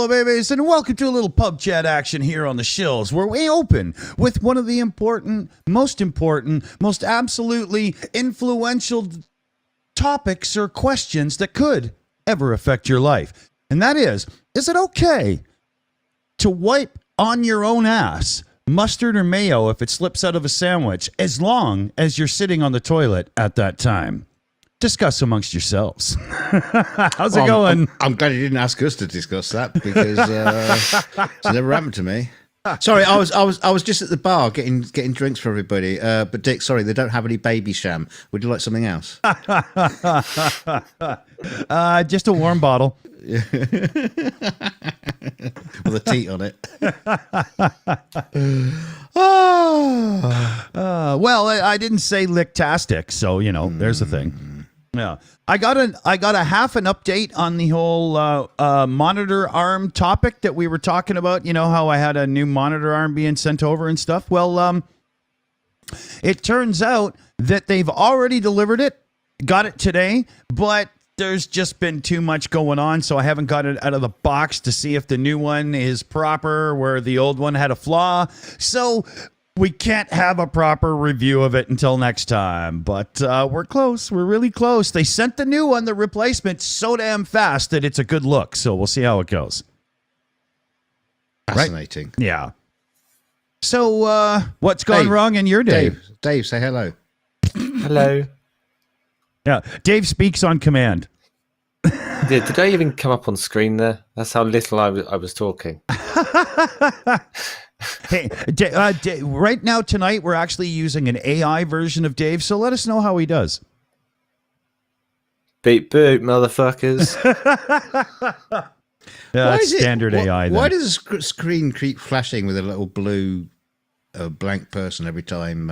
hello, babies, and welcome to a little pub chat action here on the Shills, where we open with one of the most absolutely influential topics or questions that could ever affect your life. And that is it okay to wipe on your own ass mustard or mayo if it slips out of a sandwich, as long as you're sitting on the toilet at that time? Discuss amongst yourselves. How's it going? I'm glad you didn't ask us to discuss that, because it's never happened to me. Sorry, I was just at the bar getting drinks for everybody. But Dick, sorry, they don't have any baby sham. Would you like something else? Just a warm bottle. With a teat on it. Well, I didn't say licktastic, so there's the thing. Yeah, I got a half an update on the whole monitor arm topic that we were talking about. You know how I had a new monitor arm being sent over and stuff. Well, it turns out that they've already delivered it, got it today, but there's just been too much going on, so I haven't got it out of the box to see if the new one is proper where the old one had a flaw. So we can't have a proper review of it until next time, but we're close. We're really close. They sent the new one, the replacement, so damn fast that it's a good look, so we'll see how it goes. Fascinating. Right? Yeah. So what's gone wrong in your day? Dave, say hello. Hello. Yeah, Dave speaks on command. Did I even come up on screen there? That's how little I was talking. Hey, right now tonight we're actually using an AI version of Dave, so let us know how he does. Beep boop, motherfuckers. That's standard AI. Why does the screen keep flashing with a little blue blank person every time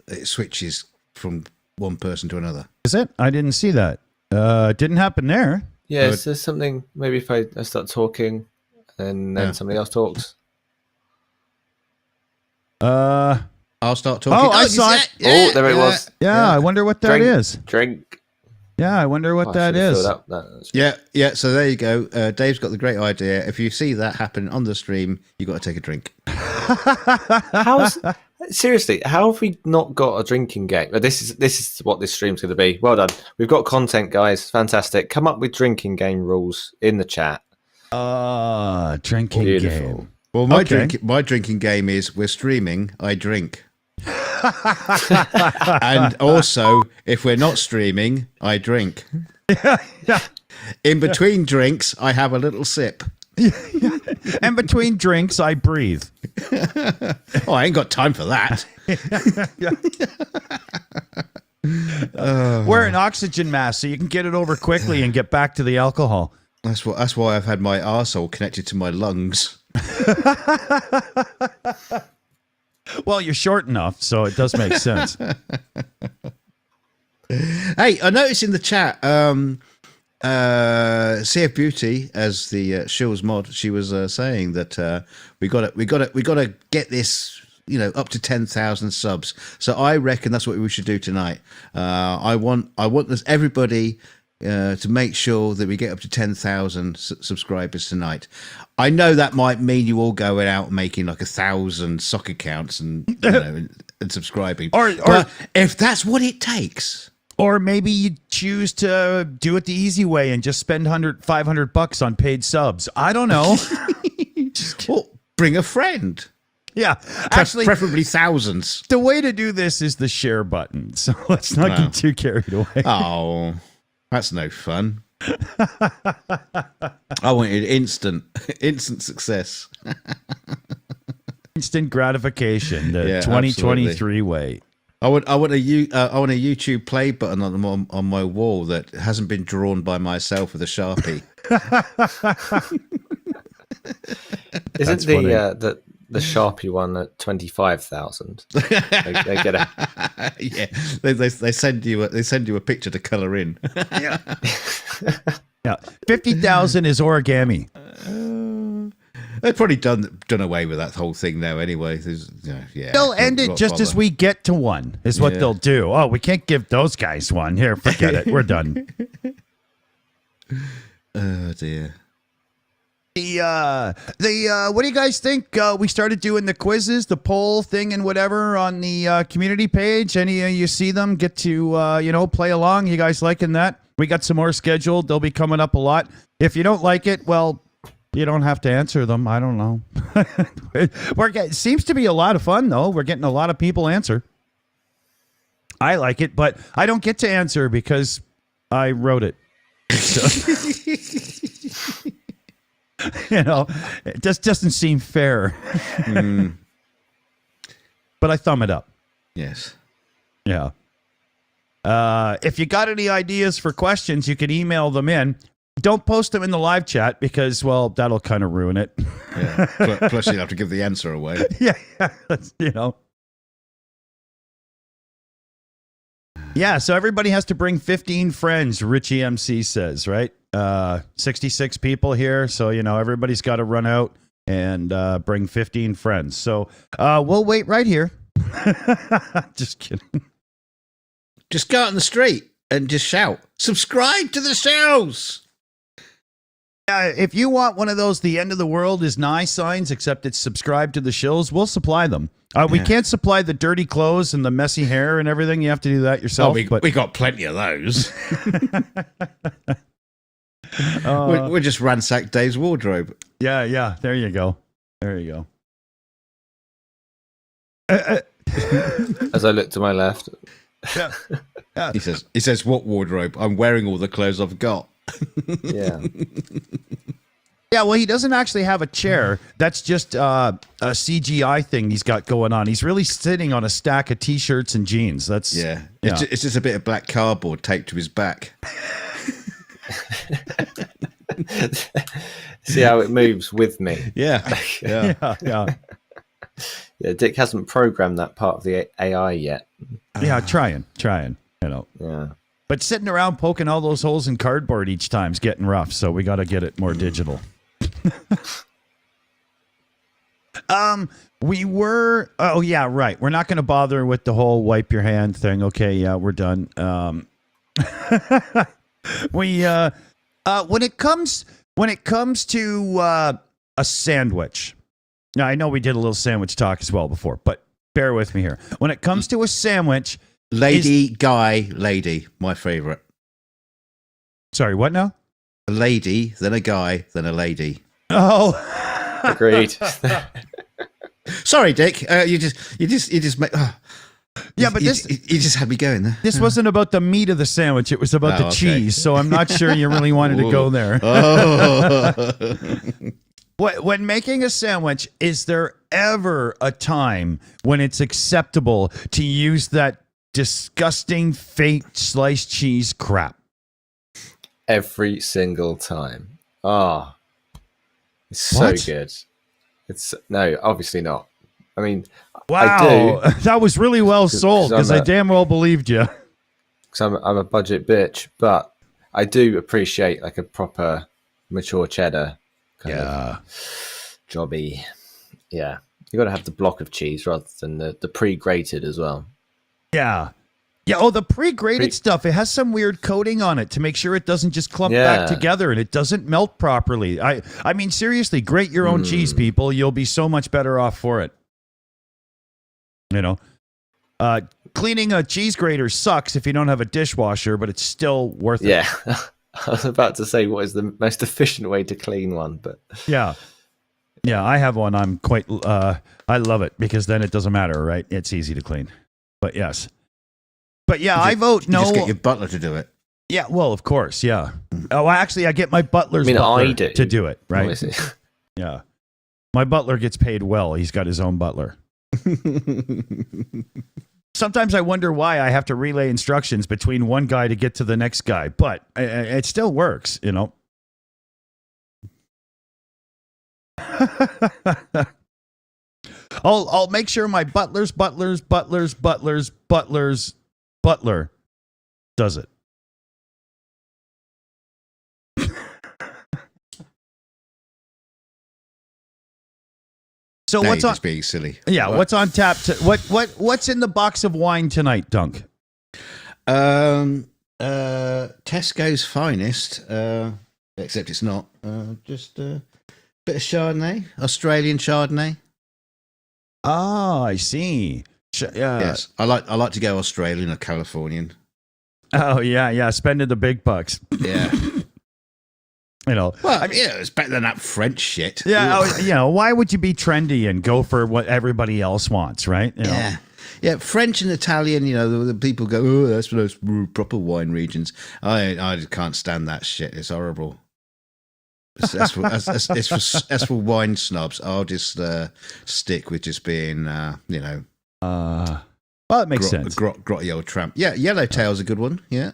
it switches from one person to another? Is it? I didn't see that. Didn't happen there. Yeah, is there something, maybe if I start talking and then somebody else talks? I'll start talking. Oh, I saw it. Yeah, there it was. Yeah, I wonder what that is. Drink. Yeah, I wonder what that is. Yeah. So there you go. Dave's got the great idea. If you see that happen on the stream, you got to take a drink. Seriously, how have we not got a drinking game? This is what this stream's going to be. Well done. We've got content, guys. Fantastic. Come up with drinking game rules in the chat. Drinking game. Well, my drinking game is we're streaming, I drink. And also, if we're not streaming, I drink. Yeah. In between drinks, I have a little sip. And between drinks, I breathe. Oh, I ain't got time for that. Wear an oxygen mask so you can get it over quickly and get back to the alcohol. That's why I've had my arsehole connected to my lungs. Well, you're short enough, so it does make sense. Hey, I noticed in the chat, Sea of Beauty, as the Shills mod, she was saying that we got to get this, up to 10,000 subs. So I reckon that's what we should do tonight. I want everybody to make sure that we get up to 10,000 subscribers tonight. I know that might mean you all going out and making like 1,000 sock accounts and and subscribing. But if that's what it takes. Or maybe you choose to do it the easy way and just spend $500 on paid subs. I don't know. Well, bring a friend. Yeah, actually, preferably thousands. The way to do this is the share button. So let's not get too carried away. Oh, that's no fun. I wanted instant success. Instant gratification. The 2023 absolutely. Way. I want a YouTube play button on my wall that hasn't been drawn by myself with a Sharpie. Isn't the Sharpie one at 25,000? They get a yeah. They send you a picture to color in. Yeah. Yeah. 50,000 is origami. They've probably done away with that whole thing now anyway. They'll end it just as we get to one, is what they'll do. Oh, we can't give those guys one. Here, forget it. We're done. Oh, dear. What do you guys think? We started doing the quizzes, the poll thing, and whatever on the community page. Any of you see them? Get to play along. You guys liking that? We got some more scheduled. They'll be coming up a lot. If you don't like it, well, you don't have to answer them. I don't know. It seems to be a lot of fun though. We're getting a lot of people answer. I like it, but I don't get to answer because I wrote it. So. It just doesn't seem fair. But I thumb it up. Yes. Yeah. If you got any ideas for questions, you can email them in. Don't post them in the live chat because, well, that'll kind of ruin it. Yeah. Plus, you have to give the answer away. Yeah. Yeah, so everybody has to bring 15 friends, Richie MC says, right? 66 people here, so, everybody's got to run out and bring 15 friends. So we'll wait right here. Just kidding. Just go out in the street and just shout, subscribe to the shows! If you want one of those the end of the world is nigh signs, except it's subscribe to the Shills, we'll supply them. We can't supply the dirty clothes and the messy hair and everything. You have to do that yourself. We got plenty of those. We'll just ransack Dave's wardrobe. Yeah. There you go. As I look to my left. Yeah. He says, what wardrobe? I'm wearing all the clothes I've got. Yeah. Yeah, well, he doesn't actually have a chair. That's just a CGI thing he's got going on. He's really sitting on a stack of T-shirts and jeans. It's just a bit of black cardboard taped to his back. See how it moves with me. Yeah. Yeah. Yeah, Dick hasn't programmed that part of the AI yet. Yeah, trying. Yeah. But sitting around poking all those holes in cardboard each time is getting rough, so we got to get it more digital. Oh yeah, right. We're not going to bother with the whole wipe your hand thing. Okay, yeah, we're done. When it comes to a sandwich. Now, I know we did a little sandwich talk as well before, but bear with me here. When it comes to a sandwich, lady, my favorite. Sorry, what now? A lady, then a guy, then a lady. Oh, agreed. Sorry, Dick. You just make. Yeah, but you just had me going there. This wasn't about the meat of the sandwich. It was about the cheese. So I'm not sure you really wanted to go there. Oh. When making a sandwich, is there ever a time when it's acceptable to use that disgusting fake sliced cheese crap? Every single time. It's so good. No, obviously not. I mean, wow, I do. That was really well sold because I damn well believed you. Because I'm a budget bitch, but I do appreciate like a proper mature cheddar kind of jobby. Yeah, you got to have the block of cheese rather than the pre-grated as well. Yeah. Oh, the pre-grated stuff, it has some weird coating on it to make sure it doesn't just clump back together and it doesn't melt properly. I mean, seriously, grate your own cheese, people. You'll be so much better off for it. Cleaning a cheese grater sucks if you don't have a dishwasher, but it's still worth it. Yeah. I was about to say what is the most efficient way to clean one, but yeah, I have one. I'm quite I love it because then it doesn't matter, right? It's easy to clean. But yes. But yeah, I vote no. You just get your butler to do it. Yeah, well, of course, yeah. Oh, actually, I get my butler's butler to do it, right? Obviously. Yeah. My butler gets paid well. He's got his own butler. Sometimes I wonder why I have to relay instructions between one guy to get to the next guy, but it still works, I'll make sure my butler's butler does it. So now what's on? Just being silly. Yeah, what's on tap? What's in the box of wine tonight, Dunk? Tesco's finest, except it's not. Bit of Chardonnay, Australian Chardonnay. Oh, I see. Yes, I like to go Australian or Californian. Oh yeah, spending the big bucks. Yeah. Well, I mean, it's better than that French shit. Yeah, why would you be trendy and go for what everybody else wants, right? Yeah. Yeah, French and Italian, the people go, oh, that's for those proper wine regions. I can't stand that shit. It's horrible. As for wine snobs, I'll just stick with just being, well, it makes sense. Grotty old tramp. Yeah, Yellowtail's a good one. Yeah.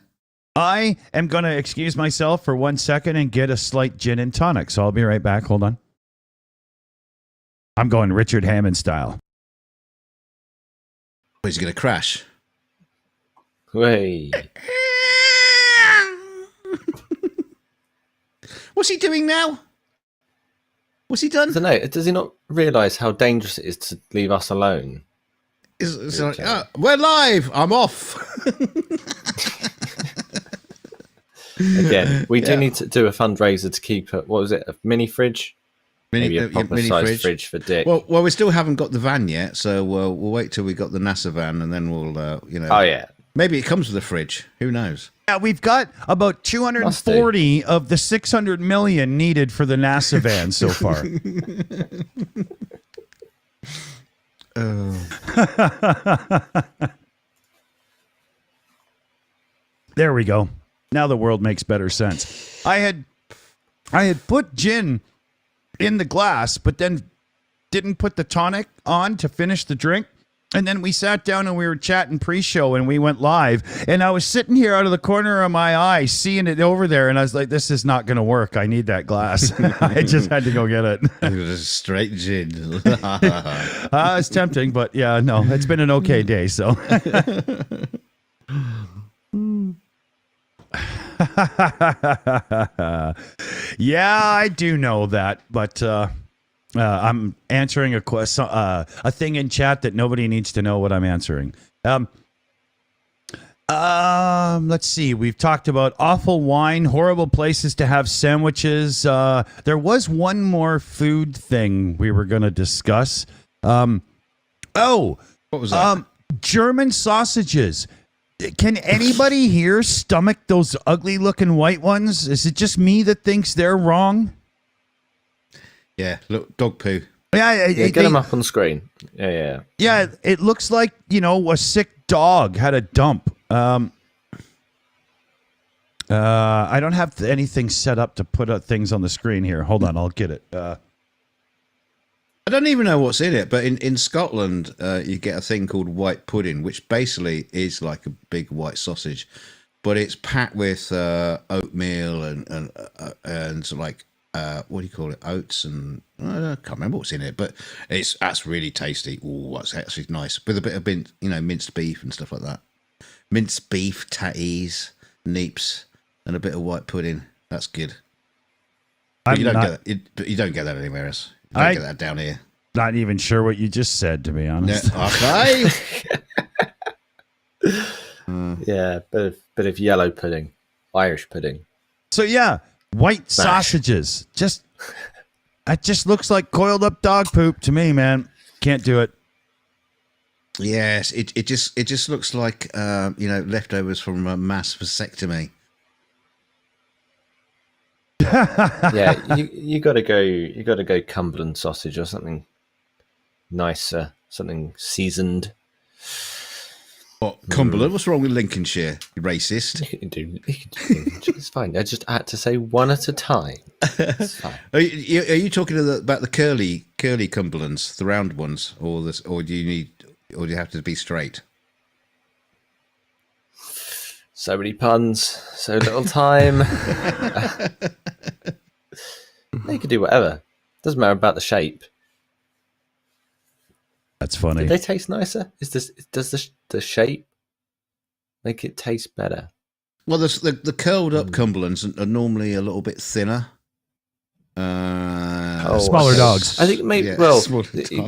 I am going to excuse myself for 1 second and get a slight gin and tonic. So I'll be right back. Hold on. I'm going Richard Hammond style. Oh, is he going to crash? Hey. What's he doing now? What's he done? I don't know. Does he not realise how dangerous it is to leave us alone? It's like, we're live. I'm off. Again, we do need to do a fundraiser to keep what was it, a mini fridge? Maybe a proper size fridge for Dick. Well, we still haven't got the van yet, so we'll wait till we got the NASA van, and then we'll, Oh yeah. Maybe it comes with a fridge. Who knows? Yeah, we've got about 240 of the 600 million needed for the NASA van so far. There we go. Now the world makes better sense. I had put gin in the glass, but then didn't put the tonic on to finish the drink. And then we sat down and we were chatting pre-show and we went live. And I was sitting here out of the corner of my eye, seeing it over there. And I was like, this is not going to work. I need that glass. I just had to go get it. Straight gin. It's tempting, but yeah, no, it's been an okay day. So. Yeah, I do know that, but I'm answering a question, a thing in chat that nobody needs to know what I'm answering. Let's see. We've talked about awful wine, horrible places to have sandwiches. There was one more food thing we were going to discuss. What was that? German sausages. Can anybody here stomach those ugly looking white ones? Is it just me that thinks they're wrong? Yeah, look, dog poo. Yeah, get them up on screen. Yeah. Yeah, it looks like, a sick dog had a dump. I don't have anything set up to put things on the screen here. Hold on, I'll get it. I don't even know what's in it, but in Scotland, you get a thing called white pudding, which basically is like a big white sausage, but it's packed with oatmeal and like what do you call it? Oats and I can't remember what's in it, but that's really tasty. Oh, that's actually nice with a bit of minced beef and stuff like that. Minced beef, tatties, neeps, and a bit of white pudding. That's good. But you don't get that anywhere else. I get that down here. Not even sure what you just said, to be honest. Yeah, okay. Yeah, bit of yellow pudding, Irish pudding. So yeah, white sausages. It just looks like coiled up dog poop to me, man. Can't do it. Yes, it just looks like leftovers from a mass vasectomy. Yeah, you got to go Cumberland sausage or something nicer, something seasoned. What, Cumberland? What's wrong with Lincolnshire? You racist. You can do it's fine. I just had to say one at a time. It's fine. Are you talking about the curly Cumberlands, the round ones, or do you have to be straight? So many puns, so little time. You can do whatever. Doesn't matter about the shape. That's funny. Do they taste nicer? Does the shape make it taste better? Well, the curled up Cumberlands are normally a little bit thinner. Smaller dogs. I think maybe. Yeah, well,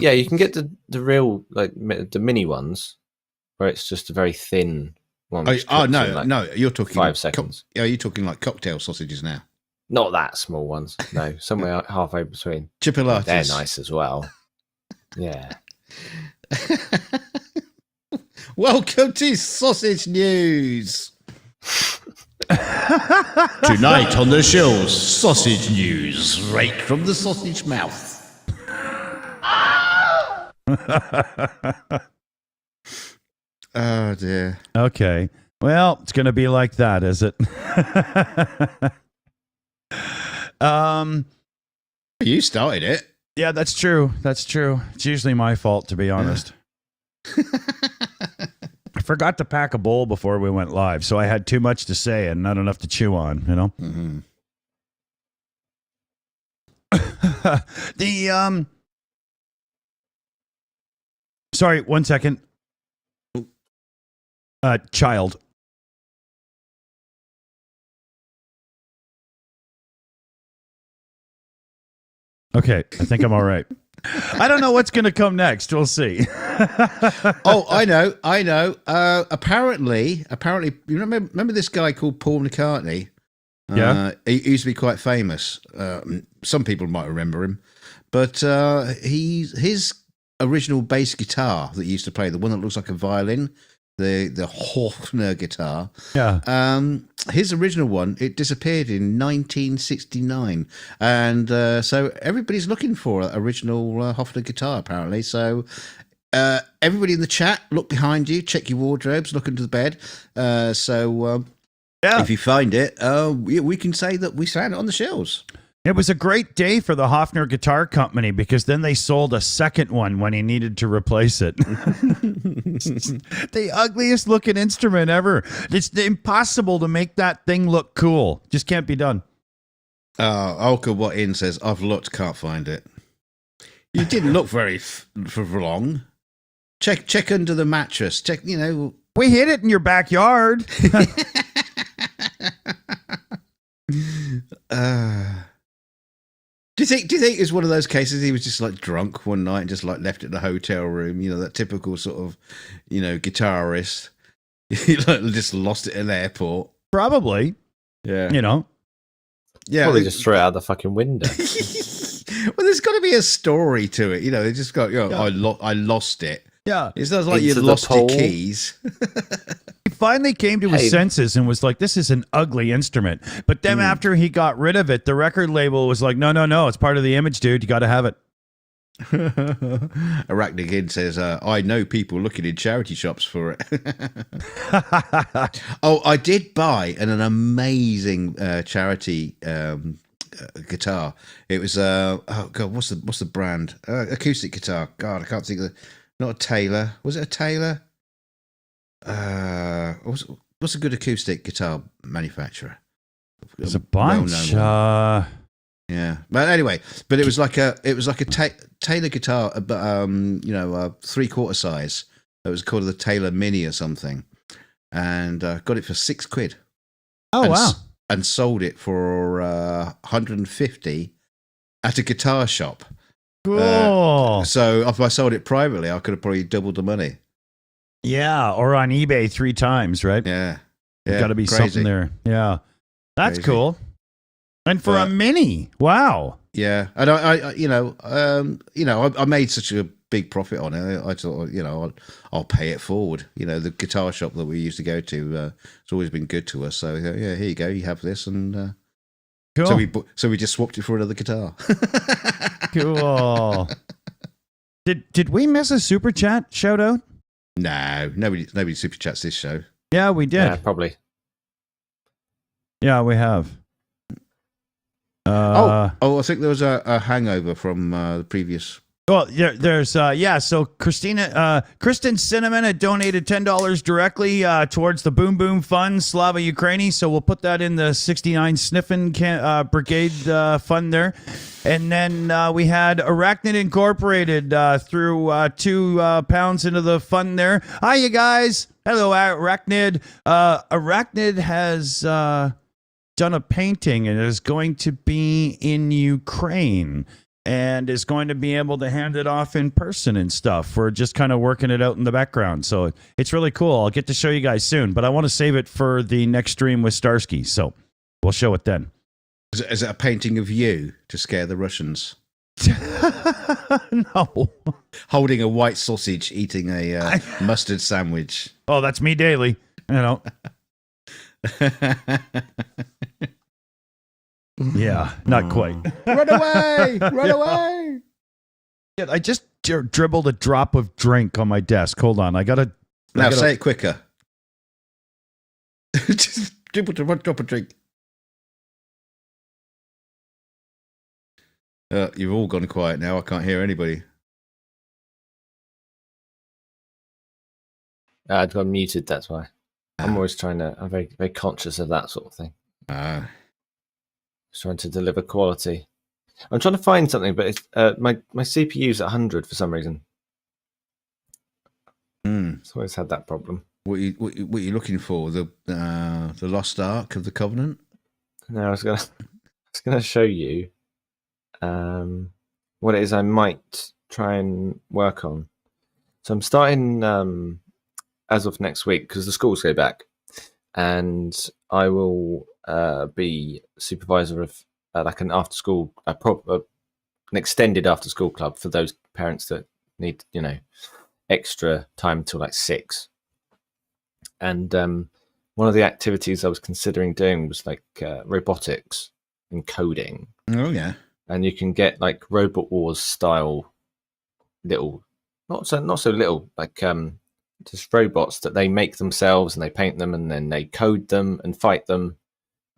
yeah, you can get the real the mini ones, where it's just a very thin one. No, you're talking 5 seconds. You're talking like cocktail sausages now. Not that small ones. No, somewhere halfway between. Chipolatas. They're nice as well. Yeah. Welcome to Sausage News. Tonight on the Shills, Sausage News, right from the sausage mouth. Oh dear. Okay. Well, it's going to be like that, is it? You started it. Yeah, that's true. That's true. It's usually my fault, to be honest. I forgot to pack a bowl before we went live, so I had too much to say and not enough to chew on, you know? Mm-hmm. Sorry, 1 second. Child. Okay, I think I'm all right. I don't know what's going to come next. We'll see. Oh, I know. Apparently, you remember this guy called Paul McCartney? Yeah. He used to be quite famous. Some people might remember him, but his original bass guitar that he used to play, the one that looks like a violin, the Hofner guitar. Yeah. His original one, it disappeared in 1969, and so everybody's looking for an original Hofner guitar apparently. So everybody in the chat, look behind you, check your wardrobes, look under the bed. Yeah. If you find it, we can say that we found it on the shelves. It was a great day for the Hofner Guitar Company because then they sold a second one when he needed to replace it. The ugliest looking instrument ever. It's impossible to make that thing look cool. Just can't be done. Olka What In says, I've looked, can't find it. You didn't look very for long. Check under the mattress. Check, you know. We hid it in your backyard. Do you think it's one of those cases he was just like drunk one night and just like left it in the hotel room? You know, that typical sort of, you know, guitarist. He like just lost it in the airport. Probably. Yeah. You know. Yeah. Probably just threw it out the fucking window. Well, there's got to be a story to it. You know, they just got, you know, I lost it. Yeah. It's not like Into you the lost your pole. keys. He finally came to his senses and was like, this is an ugly instrument. But then after he got rid of it, the record label was like, no, it's part of the image, dude. You got to have it. Arachnid says, I know people looking in charity shops for it. Oh, I did buy an amazing charity guitar. It was, oh God, what's the brand? Acoustic guitar. God, I can't think of not a Taylor. Was it a Taylor? What's a good acoustic guitar manufacturer? There's a bunch. Yeah, but anyway, but it was like a Taylor guitar, but you know, 3/4 size. It was called the Taylor Mini or something, and got it for £6. Oh, wow! And sold it for 150 at a guitar shop. Cool. So if I sold it privately, I could have probably doubled the money. Yeah, or on eBay 3 times, right? Yeah, There's got to be crazy. something there. Yeah, that's Crazy. cool. And for a mini, wow. Yeah, and I made such a big profit on it. I thought, you know, I'll pay it forward. You know, the guitar shop that we used to go to, it's always been good to us. So yeah, here you go, you have this, and Cool. so we just swapped it for another guitar. Cool. Did we miss a super chat shout out? No, nobody super chats this show. Yeah, we did. Yeah, probably. Yeah, we have. I think there was a hangover from the previous. Well, there's so Kristen Cinnamon had donated $10 directly towards the Boom Boom Fund, Slava Ukraini. So we'll put that in the 69 Sniffin Brigade fund there. And then we had Arachnid Incorporated threw 2 pounds into the fund there. Hi, you guys. Hello, Arachnid. Arachnid has done a painting and is going to be in Ukraine. And is going to be able to hand it off in person and stuff. We're just kind of working it out in the background. So it's really cool. I'll get to show you guys soon, but I want to save it for the next stream with Starsky. So we'll show it then. Is it a painting of you to scare the Russians? No. Holding a white sausage, eating a mustard sandwich. Oh, that's me daily. You know. Yeah, not quite. Run away! Run away! Yeah, I just dribbled a drop of drink on my desk. Hold on, I gotta. Now say it quicker. Just dribble to one drop of drink. You've all gone quiet now. I can't hear anybody. I've gone muted. That's why. I'm always I'm very, very conscious of that sort of thing. Just trying to deliver quality. I'm trying to find something, but it's, my CPU's at 100 for some reason. It's always had that problem. What are you looking for? The Lost Ark of the Covenant? No, I was gonna show you what it is I might try and work on. So I'm starting as of next week because the schools go back, and I will be supervisor of like an after school, an extended after school club for those parents that need extra time till like 6. And one of the activities I was considering doing was like robotics and coding. Oh yeah. And you can get like Robot Wars style little, not so little, like just robots that they make themselves and they paint them and then they code them and fight them.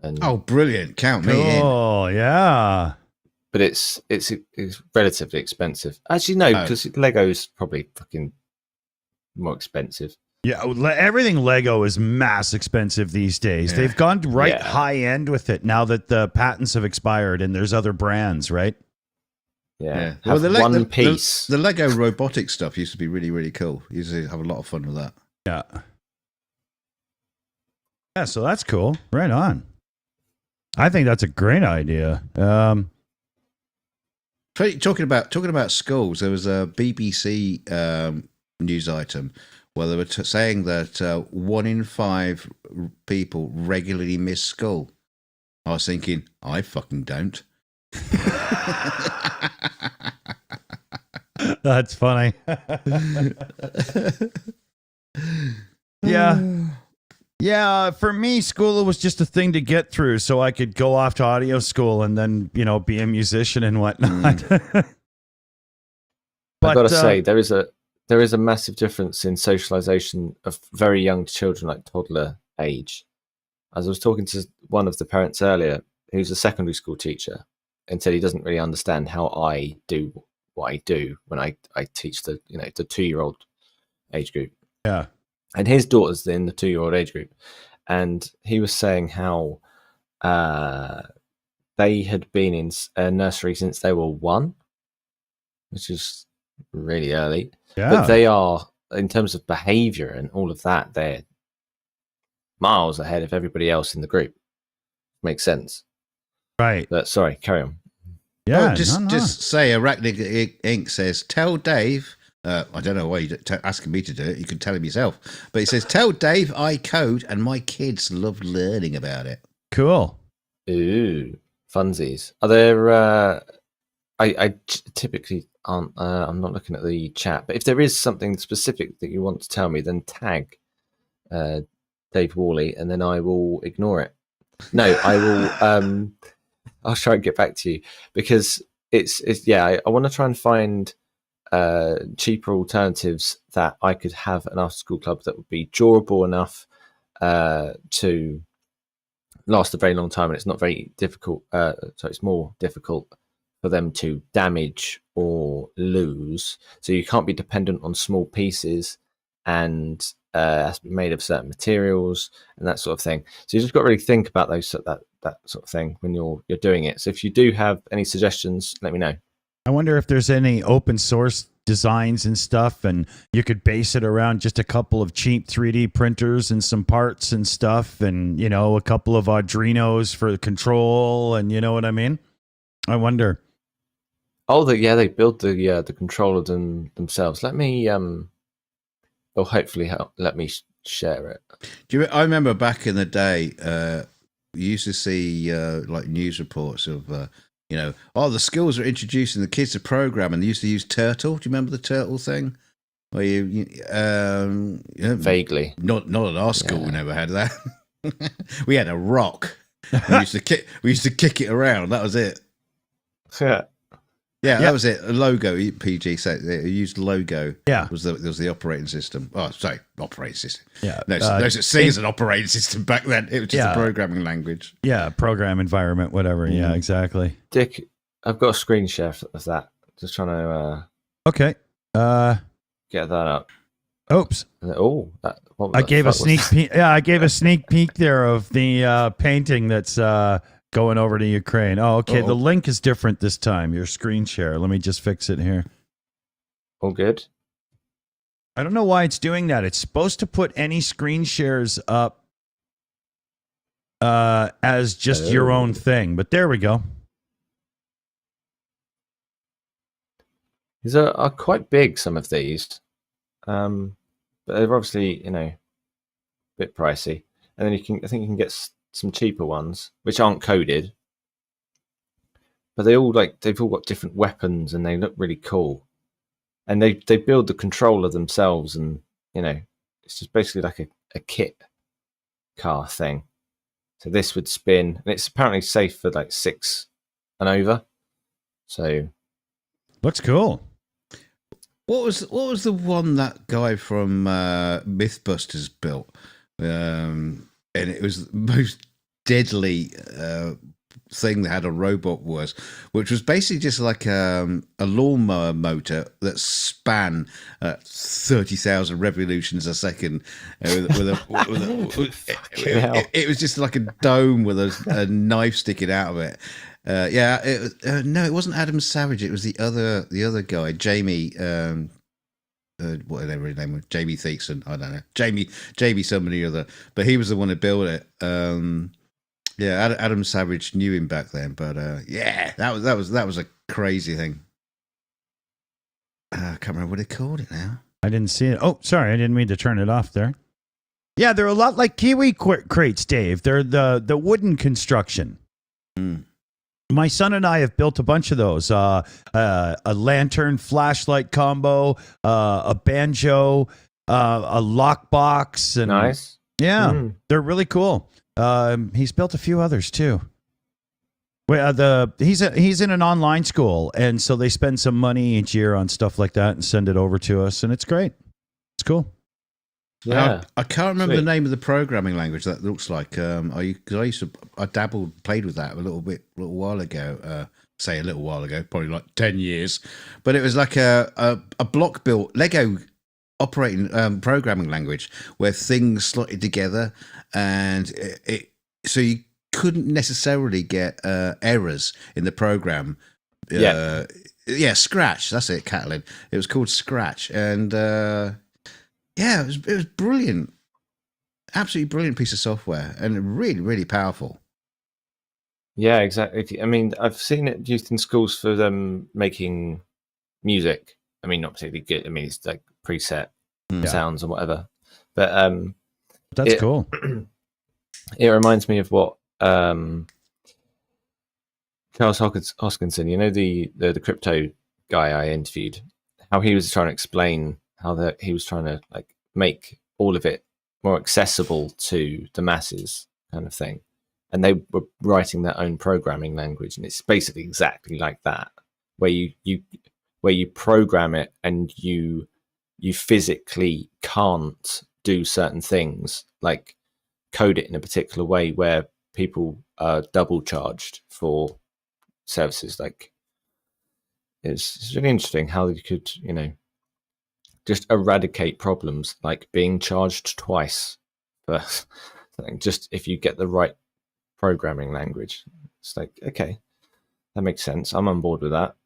And oh, brilliant! Count me in. Oh yeah. But it's relatively expensive. Actually, no, because Lego's probably fucking more expensive. Yeah, everything Lego is mass expensive these days. Yeah. They've gone high end with it now that the patents have expired and there's other brands, right? Yeah. Well, one piece. The Lego robotic stuff used to be really, really cool. You used to have a lot of fun with that. Yeah. Yeah, so that's cool. Right on. I think that's a great idea. Talking about schools, there was a BBC news item where they were saying that 1 in 5 people regularly miss school. I was thinking, I fucking don't. That's funny. Yeah. Yeah, for me, school was just a thing to get through so I could go off to audio school and then, be a musician and whatnot. But, I've got to say, there is a massive difference in socialization of very young children, like toddler age. As I was talking to one of the parents earlier, who's a secondary school teacher, and said he doesn't really understand how I do what I do when I teach the 2-year-old age group. Yeah. And his daughter's in the 2-year-old age group. And he was saying how they had been in a nursery since they were 1, which is really early. Yeah. But they are, in terms of behavior and all of that, they're miles ahead of everybody else in the group. Makes sense. Right. But sorry, carry on. Yeah. Just say Arachnid Inc. says, tell Dave. I don't know why you're asking me to do it. You can tell him yourself. But it says, tell Dave I code and my kids love learning about it. Cool. Ooh, funsies. Are there... I typically aren't... I'm not looking at the chat. But if there is something specific that you want to tell me, then tag Dave Worley and then I will ignore it. No, I will... I'll try and get back to you. Because I want to try and find... cheaper alternatives that I could have an after school club that would be durable enough to last a very long time, and it's not very difficult, so it's more difficult for them to damage or lose, so you can't be dependent on small pieces, and has to be made of certain materials and that sort of thing. So you just got to really think about that sort of thing when you're doing it. So if you do have any suggestions, let me know. I wonder if there's any open source designs and stuff, and you could base it around just a couple of cheap 3D printers and some parts and stuff, and a couple of Arduinos for control, and you know what I mean? I wonder. Oh, they build the controller themselves. Let me hopefully let me share it. I remember back in the day you used to see like news reports of the skills are introduced and the kids are programmed, and they used to use turtle. Do you remember the turtle thing? Where Vaguely. Not at our school. We never had that. We had a rock. We used to kick it around. That was it. Yeah, that was it. A logo. PG said it used logo. Yeah, was the operating system. Oh, sorry, operating system. Yeah, no such thing as an operating system back then. It was just a programming language. Yeah, program environment, whatever. Yeah, exactly. Dick, I've got a screen share of that. Just trying to. Okay. Get that up. Oops. Oh, I gave a sneak peek. Yeah, I gave a sneak peek there of the painting that's going over to Ukraine. Oh, okay. The link is different this time. Your screen share. Let me just fix it here. All good. I don't know why it's doing that. It's supposed to put any screen shares up as just your own thing. But there we go. These are quite big, some of these. But they're obviously, a bit pricey. And then I think you can get some cheaper ones, which aren't coded. But they've all got different weapons and they look really cool. And they build the controller themselves, and it's just basically like a kit car thing. So this would spin, and it's apparently safe for like 6 and over. So looks cool. What was the one that guy from Mythbusters built? And it was the most deadly thing that had a robot which was basically just like a lawnmower motor that span 30,000 revolutions a second. It was just like a dome with a knife sticking out of it. No, it wasn't Adam Savage. It was the other guy, Jamie. Whatever his name was, Jamie Theakston. I don't know, Jamie somebody or other. But he was the one who built it. Adam Savage knew him back then. But that was a crazy thing. I can't remember what they called it now. I didn't see it. Oh, sorry, I didn't mean to turn it off there. Yeah, they're a lot like Kiwi crates, Dave. They're the wooden construction. My son and I have built a bunch of those. A lantern flashlight combo, a banjo, a lockbox, and nice. Yeah, they're really cool. He's built a few others too. Well, he's in an online school, and so they spend some money each year on stuff like that and send it over to us, and it's great. It's cool. Yeah, I can't remember the name of the programming language that looks like. Because I played with that a little while ago. Say a little while ago, probably like 10 years. But it was like a block built Lego operating programming language where things slotted together, and so you couldn't necessarily get errors in the program. Scratch. That's it, Catalin. It was called Scratch, and it was brilliant. Absolutely brilliant piece of software, and really, really powerful. Yeah, exactly. I mean, I've seen it used in schools for them making music. I mean, not particularly good. I mean, it's like preset sounds or whatever. But that's cool. It reminds me of what Charles Hoskinson, the crypto guy I interviewed, how he was trying to explain how he was trying to like make all of it more accessible to the masses, kind of thing. And they were writing their own programming language, and it's basically exactly like that, where you program it and you physically can't do certain things, like code it in a particular way where people are double charged for services. Like it's really interesting how you could, just eradicate problems like being charged twice for something, just if you get the right programming language. It's like, okay, that makes sense. I'm on board with that.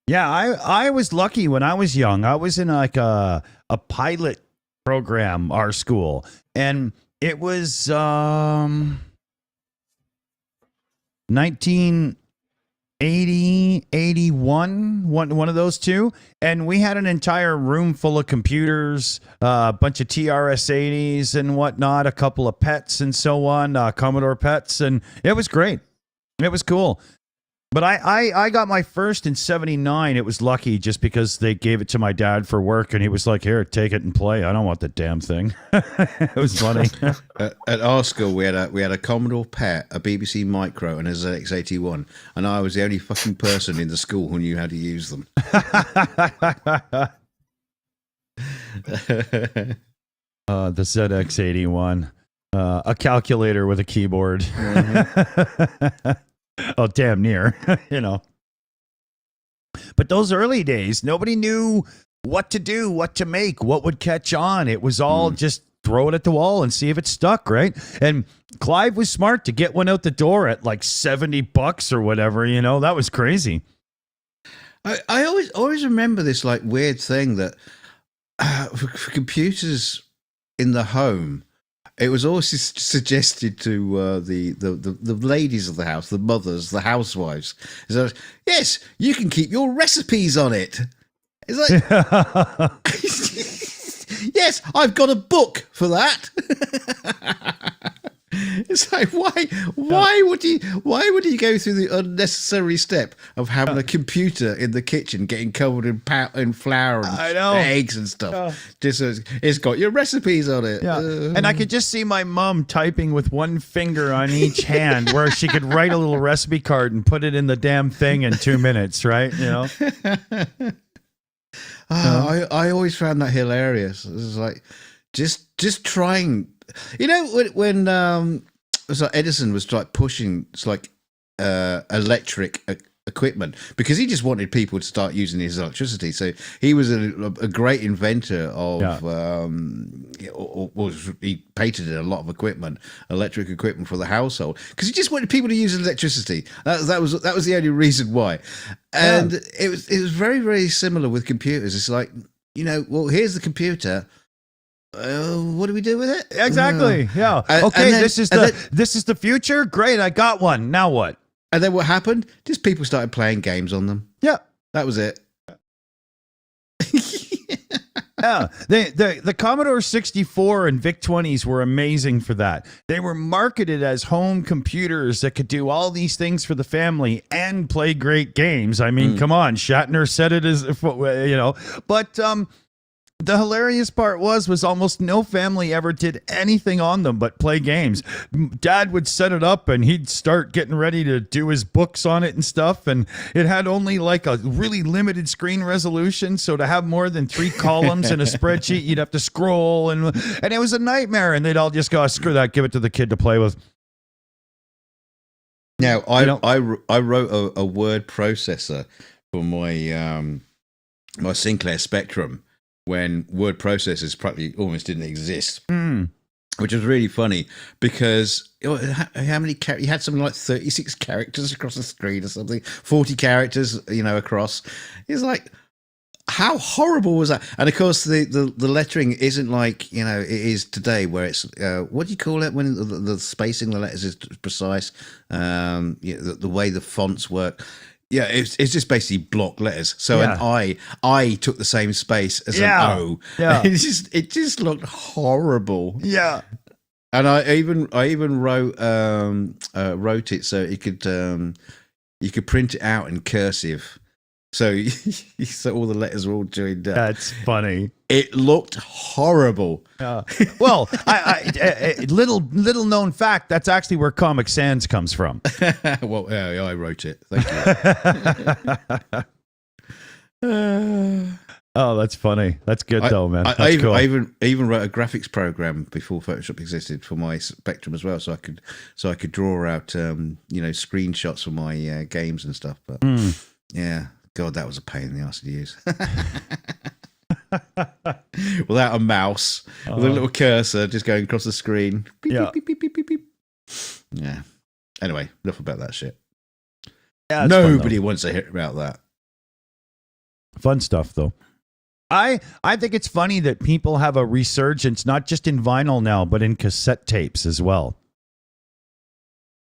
Yeah, I was lucky when I was young. I was in like a pilot program, our school, and it was 19 80, 81, one of those two. And we had an entire room full of computers, a bunch of TRS-80s and whatnot, a couple of pets and so on, Commodore pets. And it was great. It was cool. But I got my first in 79. It was lucky just because they gave it to my dad for work. And he was like, here, take it and play. I don't want the damn thing. It was funny. At our school, we had a Commodore PET, a BBC Micro, and a ZX81, and I was the only fucking person in the school who knew how to use them. The ZX81, a calculator with a keyboard. Mm-hmm. Oh, damn near, you know. But those early days, nobody knew what to do, what to make, what would catch on. It was all just throw it at the wall and see if it stuck, right? And Clive was smart to get one out the door at like $70 or whatever, you know. That was crazy. I always remember this like weird thing that for computers in the home, it was always suggested to the ladies of the house, the mothers, the housewives, is that, yes, you can keep your recipes on it. It's like, yes, I've got a book for that. It's like, why would you go through the unnecessary step of having a computer in the kitchen getting covered in flour and eggs and stuff? Just so it's got your recipes on it. Yeah. And I could just see my mom typing with one finger on each hand where she could write a little recipe card and put it in the damn thing in 2 minutes, right? You know? I always found that hilarious. It was like just trying. You know when it was like Edison was like pushing electric equipment because he just wanted people to start using his electricity. So he was a great inventor of. He patented a lot of equipment, electric equipment for the household because he just wanted people to use electricity. That was the only reason why. And it was very, very similar with computers. It's like, you know, well, here's the computer. What do we do with it? Exactly. Yeah. Okay. This is the future. Great. I got one. Now what? And then what happened? Just people started playing games on them. Yeah. That was it. Yeah. The Commodore 64 and VIC-20s were amazing for that. They were marketed as home computers that could do all these things for the family and play great games. I mean, come on. Shatner said it as, you know, but, the hilarious part was almost no family ever did anything on them but play games. Dad would set it up and he'd start getting ready to do his books on it and stuff. And it had only like a really limited screen resolution. So to have more than 3 columns in a spreadsheet, you'd have to scroll and it was a nightmare. And they'd all just go, screw that, give it to the kid to play with. Now, I wrote a word processor for my my Sinclair Spectrum when word processors practically almost didn't exist, which was really funny because how many you had something like 36 characters across the screen or something, 40 characters, you know, across. It's like, how horrible was that? And of course, the lettering isn't like, you know, it is today where it's what do you call it when the spacing the letters is precise, the way the fonts work. Yeah, it's just basically block letters. So an I took the same space as an O. Yeah. It just looked horrible. Yeah. And I even wrote it so you could print it out in cursive. So so all the letters were all joined up. That's funny. It looked horrible. Well, little known fact, that's actually where Comic Sans comes from. Well, yeah, I wrote it. Thank you. Oh, that's funny. That's good though, man. I even wrote a graphics program before Photoshop existed for my Spectrum as well, so I could draw out screenshots for my games and stuff. But yeah. God, that was a pain in the ass to use. Without a mouse, with a little cursor just going across the screen. Beep, yeah. Beep, beep, beep, beep, beep. Yeah. Anyway, enough about that shit. Yeah, nobody wants to hear about that. Fun stuff, though. I think it's funny that people have a resurgence, not just in vinyl now, but in cassette tapes as well.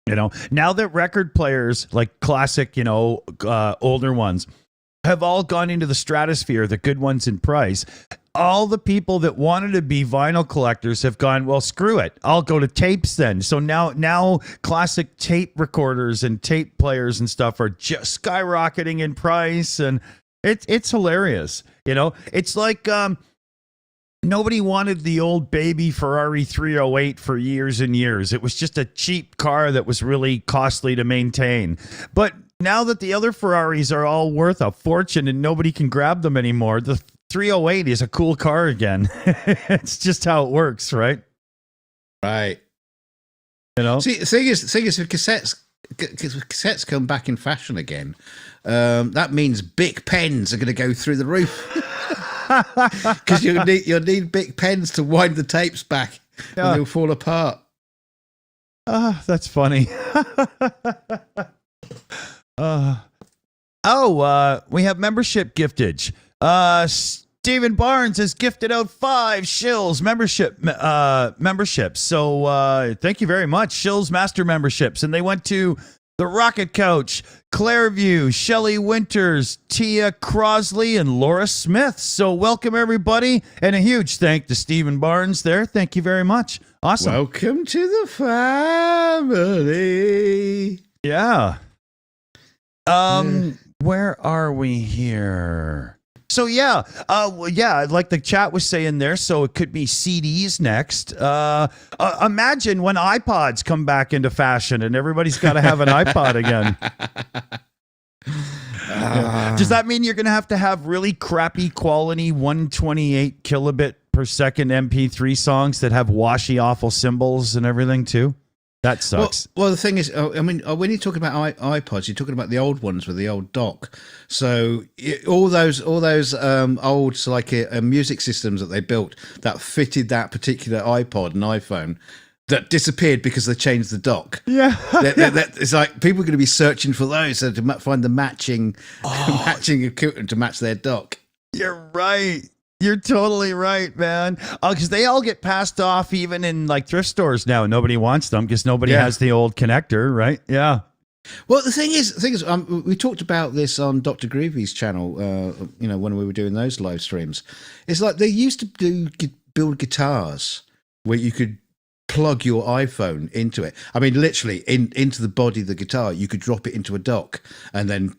You know, now that record players like classic, older ones have all gone into the stratosphere, the good ones in price, all the people that wanted to be vinyl collectors have gone, well, screw it. I'll go to tapes then. So now classic tape recorders and tape players and stuff are just skyrocketing in price. And it's hilarious. It's like nobody wanted the old baby Ferrari 308 for years and years. It was just a cheap car that was really costly to maintain. But now that the other Ferraris are all worth a fortune and nobody can grab them anymore, the 308 is a cool car again. It's just how it works, right? Right. See, the thing is, if cassettes come back in fashion again, that means Bic pens are going to go through the roof. Because you'll need Bic pens to wind the tapes back, and they'll fall apart. That's funny. We have membership giftage. Stephen Barnes has gifted out 5 Shills memberships. So thank you very much, Shills Master memberships. And they went to The Rocket Couch, Clairview, Shelley Winters, Tia Crosley, and Laura Smith. So welcome, everybody. And a huge thank to Stephen Barnes there. Thank you very much. Awesome. Welcome to the family. Yeah. Where are we here? So like the chat was saying there, so it could be CDs next. Imagine when iPods come back into fashion and everybody's got to have an iPod again. Does that mean you're going to have really crappy quality 128 kilobit per second MP3 songs that have washy, awful symbols and everything too? That sucks. Well, the thing is, when you're talking about iPods, you're talking about the old ones with the old dock. So all those old music systems that they built that fitted that particular iPod and iPhone that disappeared because they changed the dock. Yeah, it's like people are going to be searching for those to find the matching equipment to match their dock. You're right. You're totally right, man. Because they all get passed off even in like thrift stores now. Nobody wants them because nobody has the old connector, right? Yeah. Well, the thing is, we talked about this on Dr. Groovy's channel, when we were doing those live streams. It's like they used to build guitars where you could plug your iPhone into it. I mean, literally into the body of the guitar, you could drop it into a dock and then,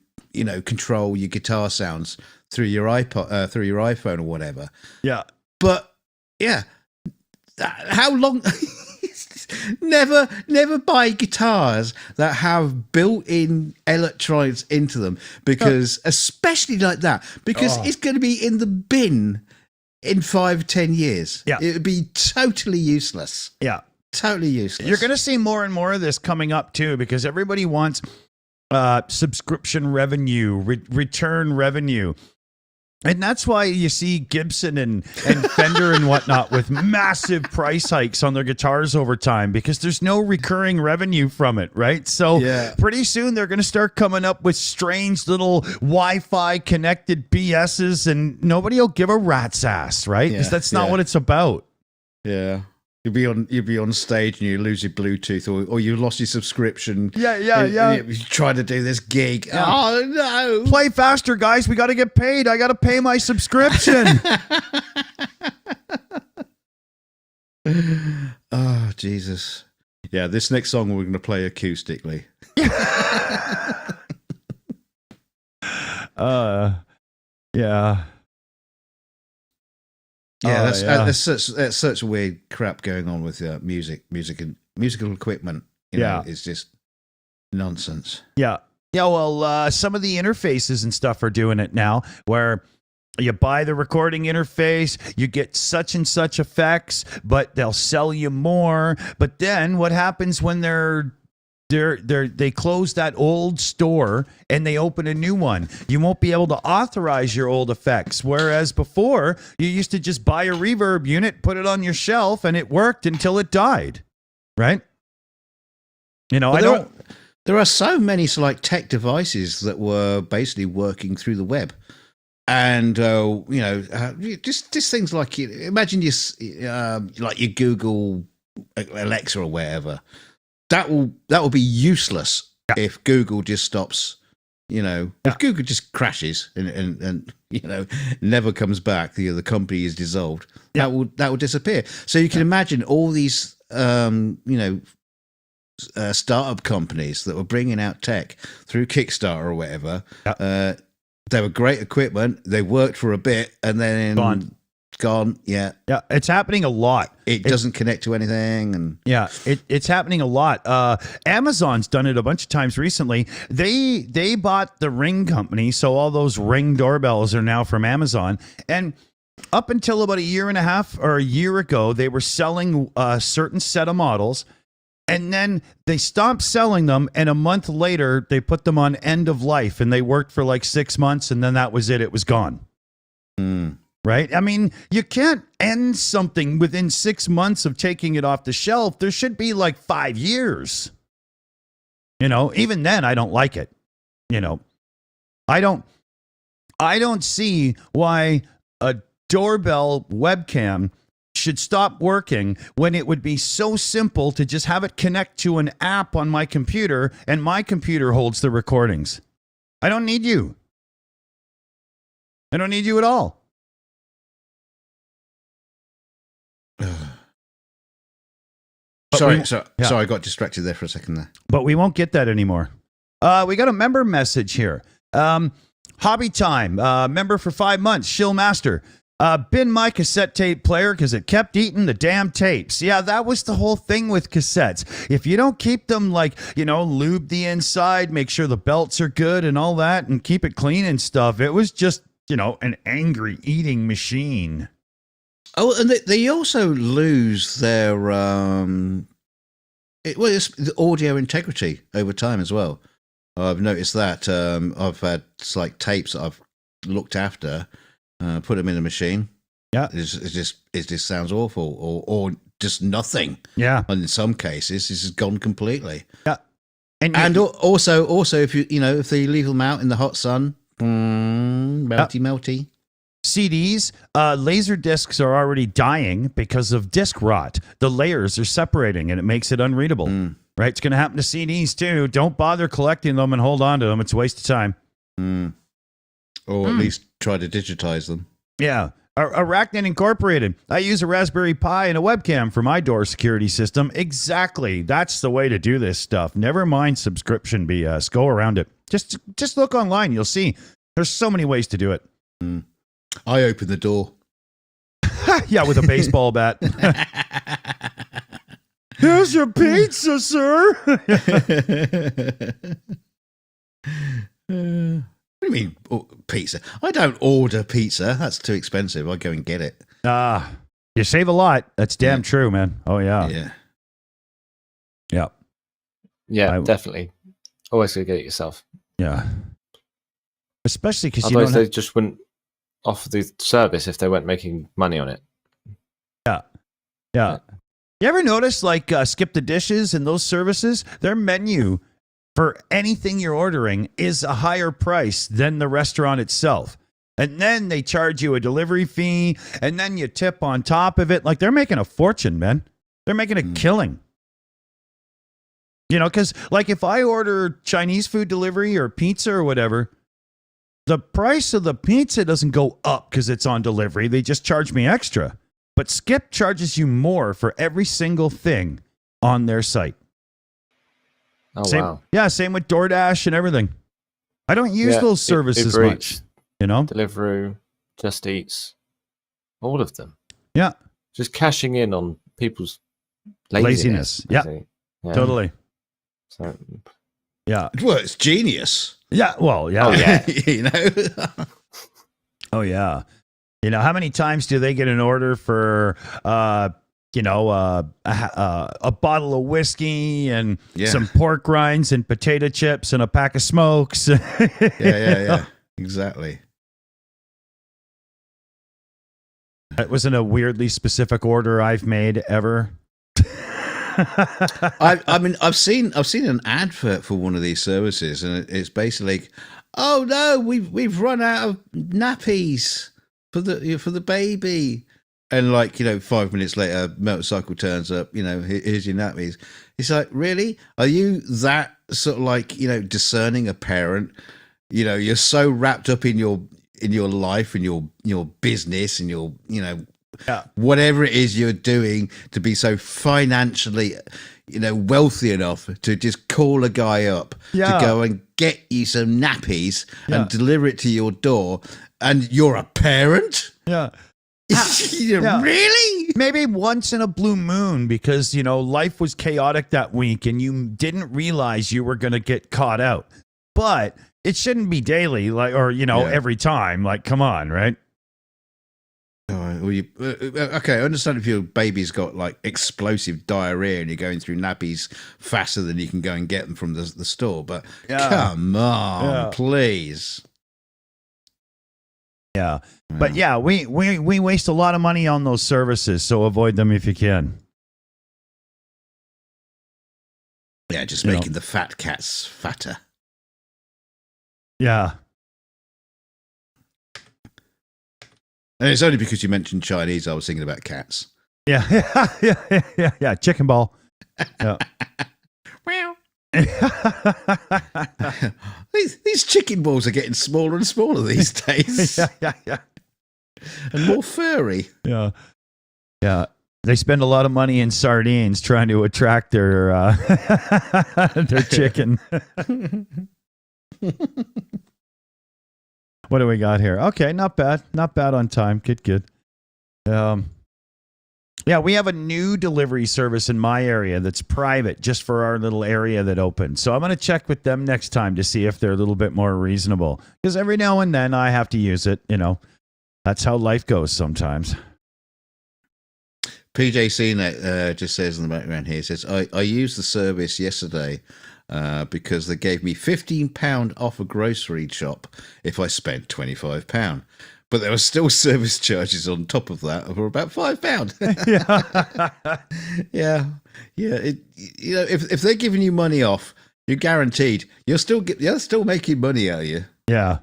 control your guitar sounds through your iPod, through your iPhone or whatever. Yeah. But yeah, how long? Never buy guitars that have built-in electronics into them, because especially like that, because it's going to be in the bin in 5-10 years. Yeah. It would be totally useless. Yeah. Totally useless. You're going to see more and more of this coming up too, because everybody wants subscription revenue, return revenue. And that's why you see Gibson and Fender and whatnot with massive price hikes on their guitars over time, because there's no recurring revenue from it, right? So pretty soon they're going to start coming up with strange little Wi-Fi connected BSs, and nobody will give a rat's ass, right? Because that's not what it's about. Yeah. You'll be on stage and you lose your Bluetooth, or you lost your subscription. Yeah. You try to do this gig. Yeah. Oh no! Play faster, guys. We got to get paid. I got to pay my subscription. Oh Jesus! Yeah, this next song we're going to play acoustically. Yeah. Yeah, there's such weird crap going on with music and musical equipment. It's just nonsense. Yeah. Well, some of the interfaces and stuff are doing it now, where you buy the recording interface, you get such and such effects, but they'll sell you more. But then what happens when they close that old store and they open a new one? You won't be able to authorize your old effects. Whereas before, you used to just buy a reverb unit, put it on your shelf, and it worked until it died. Right? There are so many tech devices that were basically working through the web. And, just things like, imagine your Google Alexa or whatever. that will be useless if Google just stops. If Google just crashes and never comes back, the company is dissolved. That will disappear. So you can imagine all these startup companies that were bringing out tech through Kickstarter or whatever. They were great equipment. They worked for a bit and then gone. Yeah. It's happening a lot. It doesn't connect to anything, and it's happening a lot. Amazon's done it a bunch of times recently. They bought the Ring company, so all those Ring doorbells are now from Amazon. And up until about a year and a half or a year ago, they were selling a certain set of models, and then they stopped selling them. And a month later, they put them on end of life, and they worked for like 6 months, and then that was it. It was gone. Right? I mean, you can't end something within 6 months of taking it off the shelf. There should be like 5 years. Even then, I don't like it. I don't see why a doorbell webcam should stop working when it would be so simple to just have it connect to an app on my computer, and my computer holds the recordings. I don't need you. I don't need you at all. Sorry, I got distracted there for a second there. But we won't get that anymore. We got a member message here. Hobby Time, member for 5 months, Shill Master. Bin my cassette tape player because it kept eating the damn tapes. Yeah, that was the whole thing with cassettes. If you don't keep them lube the inside, make sure the belts are good and all that, and keep it clean and stuff, it was just, an angry eating machine. Oh, and they also lose their it's the audio integrity over time as well. I've noticed that. I've had tapes that I've looked after, put them in a machine. Yeah, it just sounds awful, or just nothing. Yeah, and in some cases, this has gone completely. Yeah, and also if if they leave them out in the hot sun, melty. CDs, laser discs are already dying because of disc rot. The layers are separating and it makes it unreadable. Right? It's going to happen to CDs too. Don't bother collecting them and hold on to them. It's a waste of time. Or at least try to digitize them. Yeah. Arachnid Incorporated. I use a Raspberry Pi and a webcam for my door security system. Exactly. That's the way to do this stuff. Never mind subscription BS. Go around it. Just look online. You'll see. There's so many ways to do it. I open the door. Yeah, with a baseball bat. Here's your pizza, sir. What do you mean pizza? I don't order pizza. That's too expensive. I go and get it. You save a lot. That's damn true, man. Oh, yeah. Yeah, definitely. Always go get it yourself. Yeah. Especially because otherwise they just wouldn't offer the service if they weren't making money on it. Yeah. You ever notice Skip the Dishes and those services? Their menu for anything you're ordering is a higher price than the restaurant itself. And then they charge you a delivery fee, and then you tip on top of it. Like, they're making a fortune, man. They're making a killing. Because if I order Chinese food delivery or pizza or whatever, the price of the pizza doesn't go up because it's on delivery. They just charge me extra. But Skip charges you more for every single thing on their site. Oh, wow. Yeah, same with DoorDash and everything. I don't use those services much. Deliveroo, Just Eats, all of them. Yeah. Just cashing in on people's laziness. Yeah, totally. So, yeah. Well, it's genius. Yeah, well, yeah. Oh, yeah. Oh, yeah. How many times do they get an order for, a bottle of whiskey and some pork rinds and potato chips and a pack of smokes? Yeah. Exactly. That wasn't a weirdly specific order I've made ever. I've seen an advert for one of these services, and it's basically, oh no, we've run out of nappies for the baby. And like, 5 minutes later, motorcycle turns up, here's your nappies. It's like, really? Are you that sort of like, discerning a parent? You're so wrapped up in your life and your business and your, whatever it is you're doing to be so financially, wealthy enough to just call a guy up to go and get you some nappies and deliver it to your door. And you're a parent? Yeah. Really? Maybe once in a blue moon because, life was chaotic that week and you didn't realize you were going to get caught out. But it shouldn't be daily, every time. Like, come on, right? Okay, I understand if your baby's got like explosive diarrhea and you're going through nappies faster than you can go and get them from the store. But come on, please. Yeah. But we waste a lot of money on those services, so avoid them if you can. Yeah, just making the fat cats fatter. Yeah. And it's only because you mentioned Chinese I was thinking about cats. Yeah. Yeah. Chicken ball. Yeah. These chicken balls are getting smaller and smaller these days. Yeah. And more furry. Yeah. They spend a lot of money in sardines trying to attract their their chicken. What do we got here? Okay, not bad on time. Good. Yeah, we have a new delivery service in my area that's private just for our little area that opened. So I'm going to check with them next time to see if they're a little bit more reasonable. Because every now and then I have to use it, That's how life goes sometimes. PJ CNET just says in the background here, says, I used the service yesterday because they gave me £15 off a grocery shop if I spent £25. But there were still service charges on top of that for about £5. Yeah. If they're giving you money off, you're guaranteed you're still making money, are you? Yeah.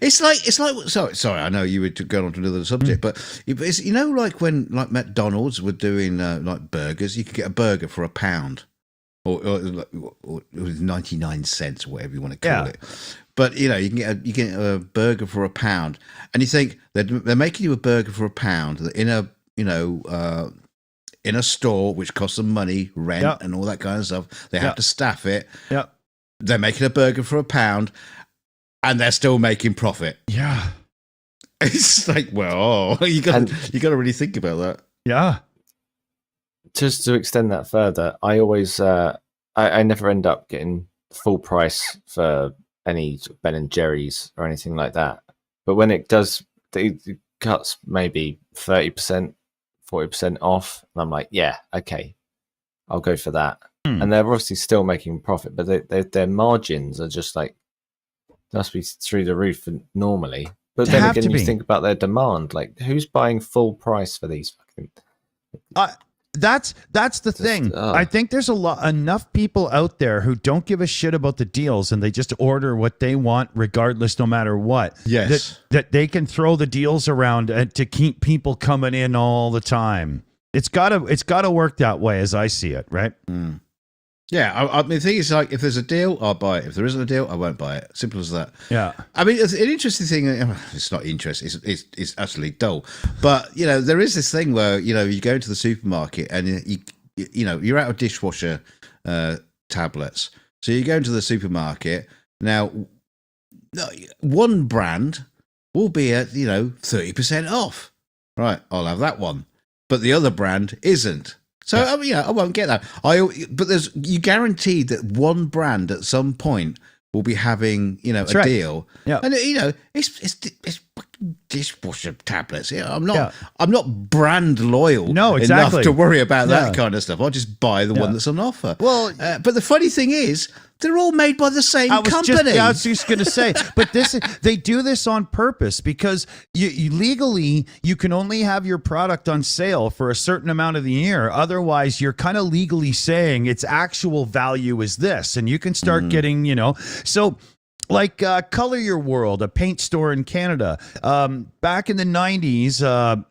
It's like sorry, I know you were going on to another subject, but it's, like when like McDonald's were doing like burgers, you could get a burger for £1 or it was 99 cents or whatever you want to call it. But you can get a burger for £1, and you think they're making you a burger for £1 in a store which costs them money, rent, and all that kind of stuff. They have to staff it. Yeah, they're making a burger for £1, and they're still making profit. Yeah, it's like, well, you got to really think about that. Yeah. Just to extend that further, I always I never end up getting full price for any Ben and Jerry's or anything like that. But when it does, it cuts maybe 30%, 40% off, and I'm like, yeah, okay, I'll go for that. And they're obviously still making profit, but their margins are just like, must be through the roof normally. But then again, you think about their demand, like who's buying full price for these fucking? That's the thing. I think there's enough people out there who don't give a shit about the deals and they just order what they want regardless, no matter what. Yes. That they can throw the deals around to keep people coming in all the time. It's gotta work that way as I see it, right? Yeah, I mean, the thing is, like, if there's a deal, I'll buy it. If there isn't a deal, I won't buy it. Simple as that. Yeah. I mean, it's an interesting thing. It's not interesting. It's absolutely dull. But, there is this thing where, you go into the supermarket and, you're out of dishwasher tablets. So you go into the supermarket. Now, one brand will be at, 30% off. Right, I'll have that one. But the other brand isn't. So I won't get that. But you guaranteed that one brand at some point will be having a deal. Yeah. And it's dishwasher tablets. I'm not brand loyal enough to worry about that kind of stuff. I'll just buy the one that's on offer. Well, but the funny thing is, they're all made by the same company. I was just going to say, but they do this on purpose because you legally you can only have your product on sale for a certain amount of the year. Otherwise, you're kind of legally saying its actual value is this, and you can start getting, so. Like Color Your World, a paint store in Canada. Back in the 90s,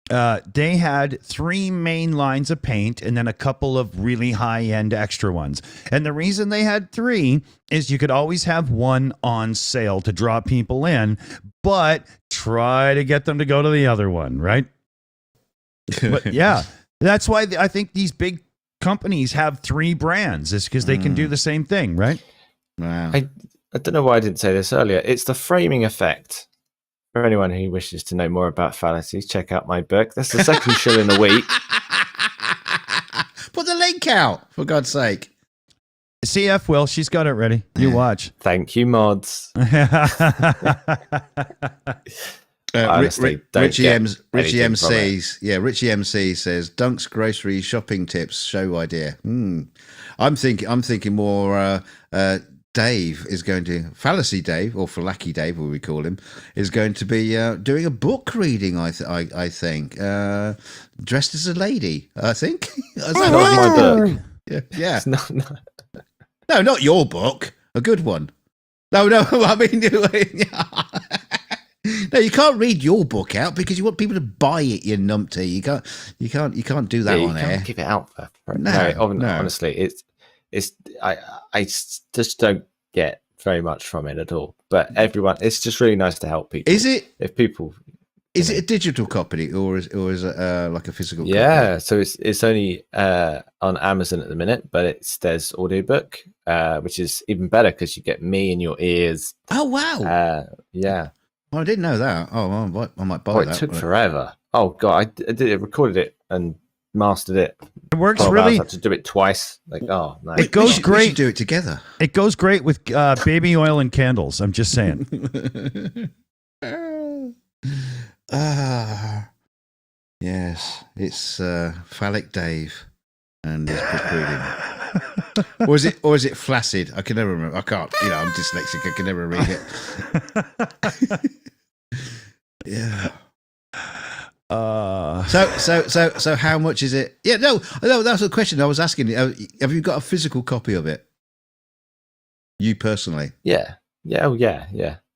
they had 3 main lines of paint and then a couple of really high-end extra ones. And the reason they had 3 is you could always have one on sale to draw people in, but try to get them to go to the other one, right? But yeah, that's why I think these big companies have 3 brands, is because they can do the same thing, right? Wow. I don't know why I didn't say this earlier. It's the framing effect. For anyone who wishes to know more about fallacies, check out my book. That's the second shill in a week. Put the link out, for God's sake. CF Will, she's got it ready. You watch. Thank you, mods. Honestly, Richie don't MC get anything from says, Richie MC says, Dunk's grocery shopping tips show idea. I'm thinking more. Dave is going to Fallacy Dave, or Falaki Dave, what we call him, is going to be doing a book reading. I think dressed as a lady. I think. That's not my book. Yeah. No. Not your book. A good one. No. I mean. No, you can't read your book out because you want people to buy it. You numpty. You can't do that on air. Can't give it out. No. Honestly, I just don't get very much from it at all. But everyone, it's just really nice to help people. Is it? If people, is it a digital copy or is it like a physical? Yeah, copy? so it's only on Amazon at the minute, but there's audiobook, which is even better because you get me in your ears. Oh wow! Yeah. Well, I didn't know that. Oh, I might buy that. It took forever. Oh god, I did it, recorded it and mastered it. It works really. I had to do it twice. Like, oh, nice. It goes great. We should do it together. It goes great with baby oil and candles. I'm just saying. Yes, it's Phallic Dave and his book reading. or is it Flaccid? I can never remember. I can't. I'm dyslexic. I can never read it. Yeah. So how much is it? Yeah, no, that's the question I was asking. Have you got a physical copy of it? You personally? Yeah. Oh, yeah.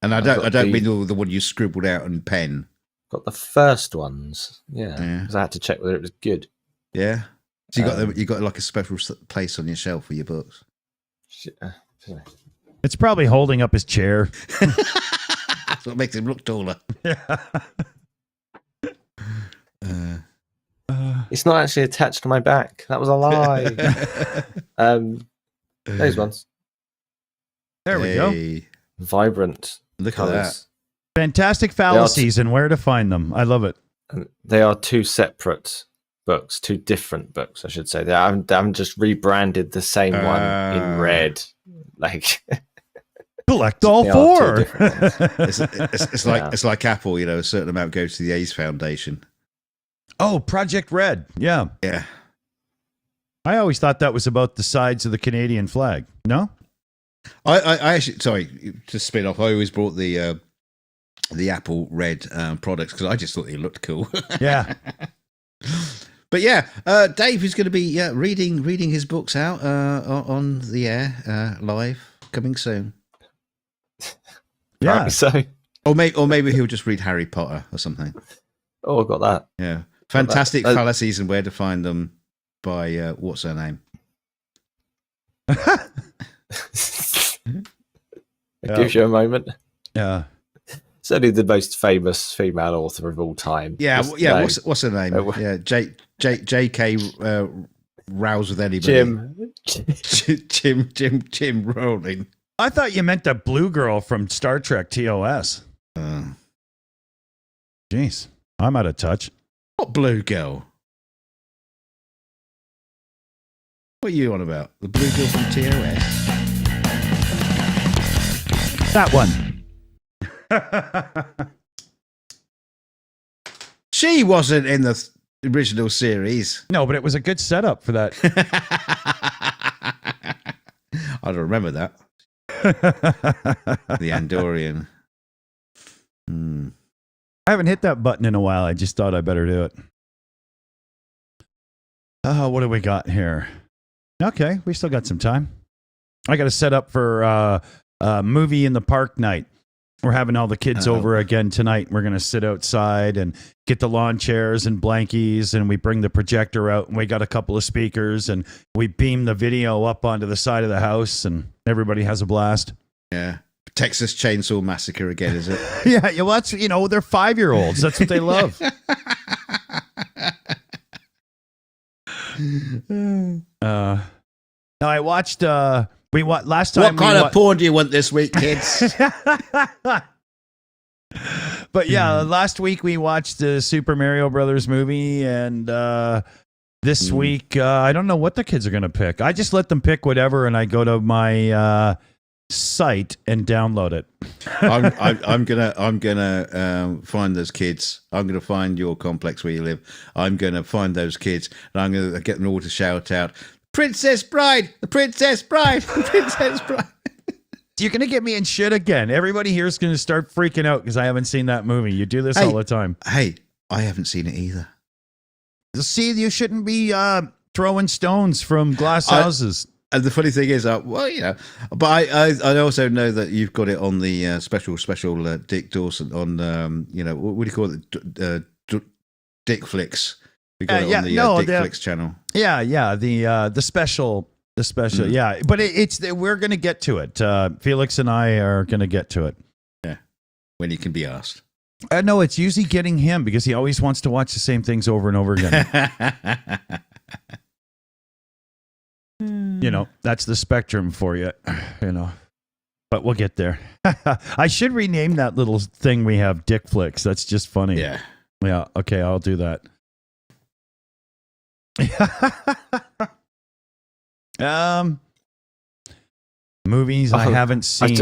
And I don't mean the one you scribbled out in pen. Got the first ones. Yeah. Because I had to check whether it was good. Yeah. So you got like a special place on your shelf for your books. It's probably holding up his chair. That's what makes him look taller. Yeah. It's not actually attached to my back. That was a lie. Those ones. There we go. Vibrant. Look colours. at that. Fantastic fallacies and where to find them. I love it. They are 2 separate books, 2 different books, I should say. They haven't just rebranded the same one in red. Like collect all 4. It's like Apple. A certain amount goes to the AIDS Foundation. Oh, Project Red. Yeah. I always thought that was about the sides of the Canadian flag. No? I actually, sorry, to spin off, I always brought the Apple Red products because I just thought they looked cool. Yeah. But yeah, Dave is going to be reading his books out on the air live coming soon. Yeah. So. Or maybe he'll just read Harry Potter or something. Oh, I got that. Yeah. Fantastic fallacies and where to find them by what's her name? It gives you a moment. Yeah. Certainly the most famous female author of all time. Yeah. What's her name? Yeah. J.K. Rouse with anybody. Jim Rowling. I thought you meant the blue girl from Star Trek TOS. Jeez. I'm out of touch. What blue girl? What are you on about? The blue girl from TOS? That one. She wasn't in the original series. No, but it was a good setup for that. I don't remember that. The Andorian. I haven't hit that button in a while. I just thought I better do it. What do we got here? Okay, we still got some time. I got to set up for movie in the park night. We're having all the kids over again tonight. We're going to sit outside and get the lawn chairs and blankies, and we bring the projector out, and we got a couple of speakers, and we beam the video up onto the side of the house, and everybody has a blast. Yeah. Texas Chainsaw Massacre again, is it? Yeah, well, that's, they're 5-year-olds. That's what they love. Now I watched. Last time. What kind of porn do you want this week, kids? But yeah, last week we watched the Super Mario Brothers movie, and this week I don't know what the kids are going to pick. I just let them pick whatever, and I go to my site and download it. I'm gonna find those kids. I'm gonna find your complex where you live. I'm gonna find those kids, and I'm gonna get them all to shout out, "Princess Bride, the Princess Bride, the Princess Bride." You're going to get me in shit again. Everybody here is going to start freaking out because I haven't seen that movie. You do this all the time. Hey, I haven't seen it either. See, you shouldn't be throwing stones from glass houses. And the funny thing is, but I also know that you've got it on the special Dick Dawson on, what do you call it? Dick Flicks. We got it on the Dick Flicks channel. Yeah, the special. Yeah, but we're going to get to it. Felix and I are going to get to it. Yeah, when he can be asked. No, it's usually getting him because he always wants to watch the same things over and over again. That's the spectrum for you, But we'll get there. I should rename that little thing we have Dick Flicks. That's just funny. Yeah. Yeah, okay, I'll do that. Movies I haven't seen.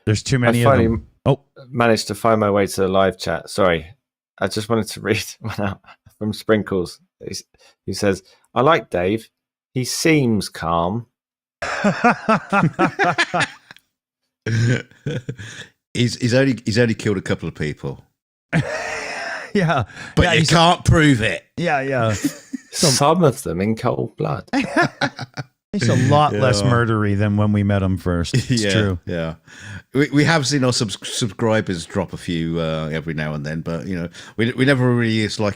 There's too many of them. Managed to find my way to the live chat. Sorry, I just wanted to read one out from Sprinkles. He says, "I like Dave. He seems calm." He's only killed a couple of people. Yeah, but you can't prove it. Yeah. Some of them in cold blood. He's a lot less murdery than when we met him first. It's true. Yeah, we have seen our subscribers drop a few every now and then, but we never really attach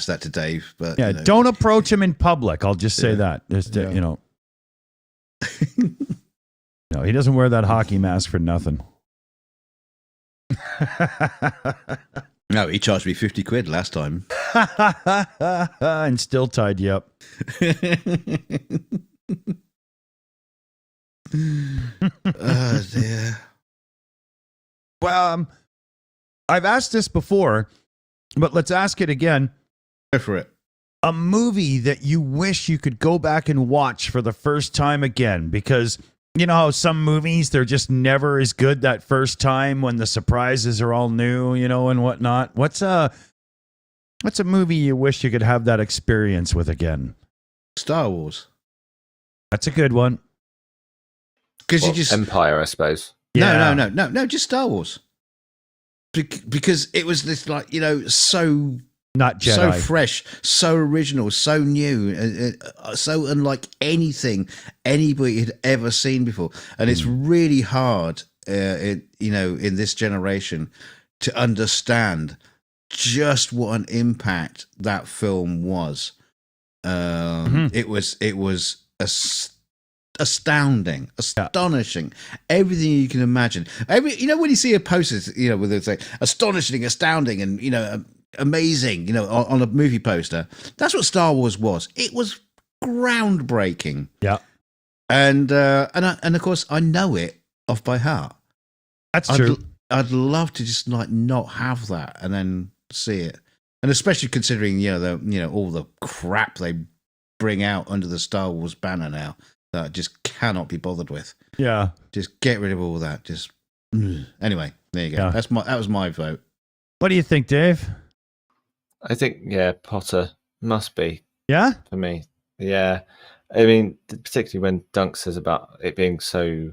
that to Dave. But don't approach him in public. I'll just say that. No, he doesn't wear that hockey mask for nothing. No, he charged me 50 quid last time. And still tied you up. Oh, dear. Well, I've asked this before, but let's ask it again. Go for it. A movie that you wish you could go back and watch for the first time again, because you know how some movies, they're just never as good that first time when the surprises are all new, and whatnot. What's a movie you wish you could have that experience with again? Star Wars. That's a good one. Because you just Empire, I suppose. Yeah. No, just Star Wars. Because it was this so not Jedi. So fresh, so original, so new, so unlike anything anybody had ever seen before. And it's really hard, in this generation, to understand just what an impact that film was. It was astounding, astonishing, everything you can imagine. When you see a poster, where they say astonishing, astounding, and amazing, on a movie poster, that's what Star Wars was. It was groundbreaking. Yeah, and of course I know it off by heart. That's true. I'd love to just not have that and then see it, and especially considering all the crap they bring out under the Star Wars banner now that I just cannot be bothered with. Yeah, just get rid of all that. Just anyway, there you go. Yeah. That was my vote. What do you think, Dave? I think, Potter must be. Yeah? For me. Yeah. I mean, particularly when Dunk says about it being so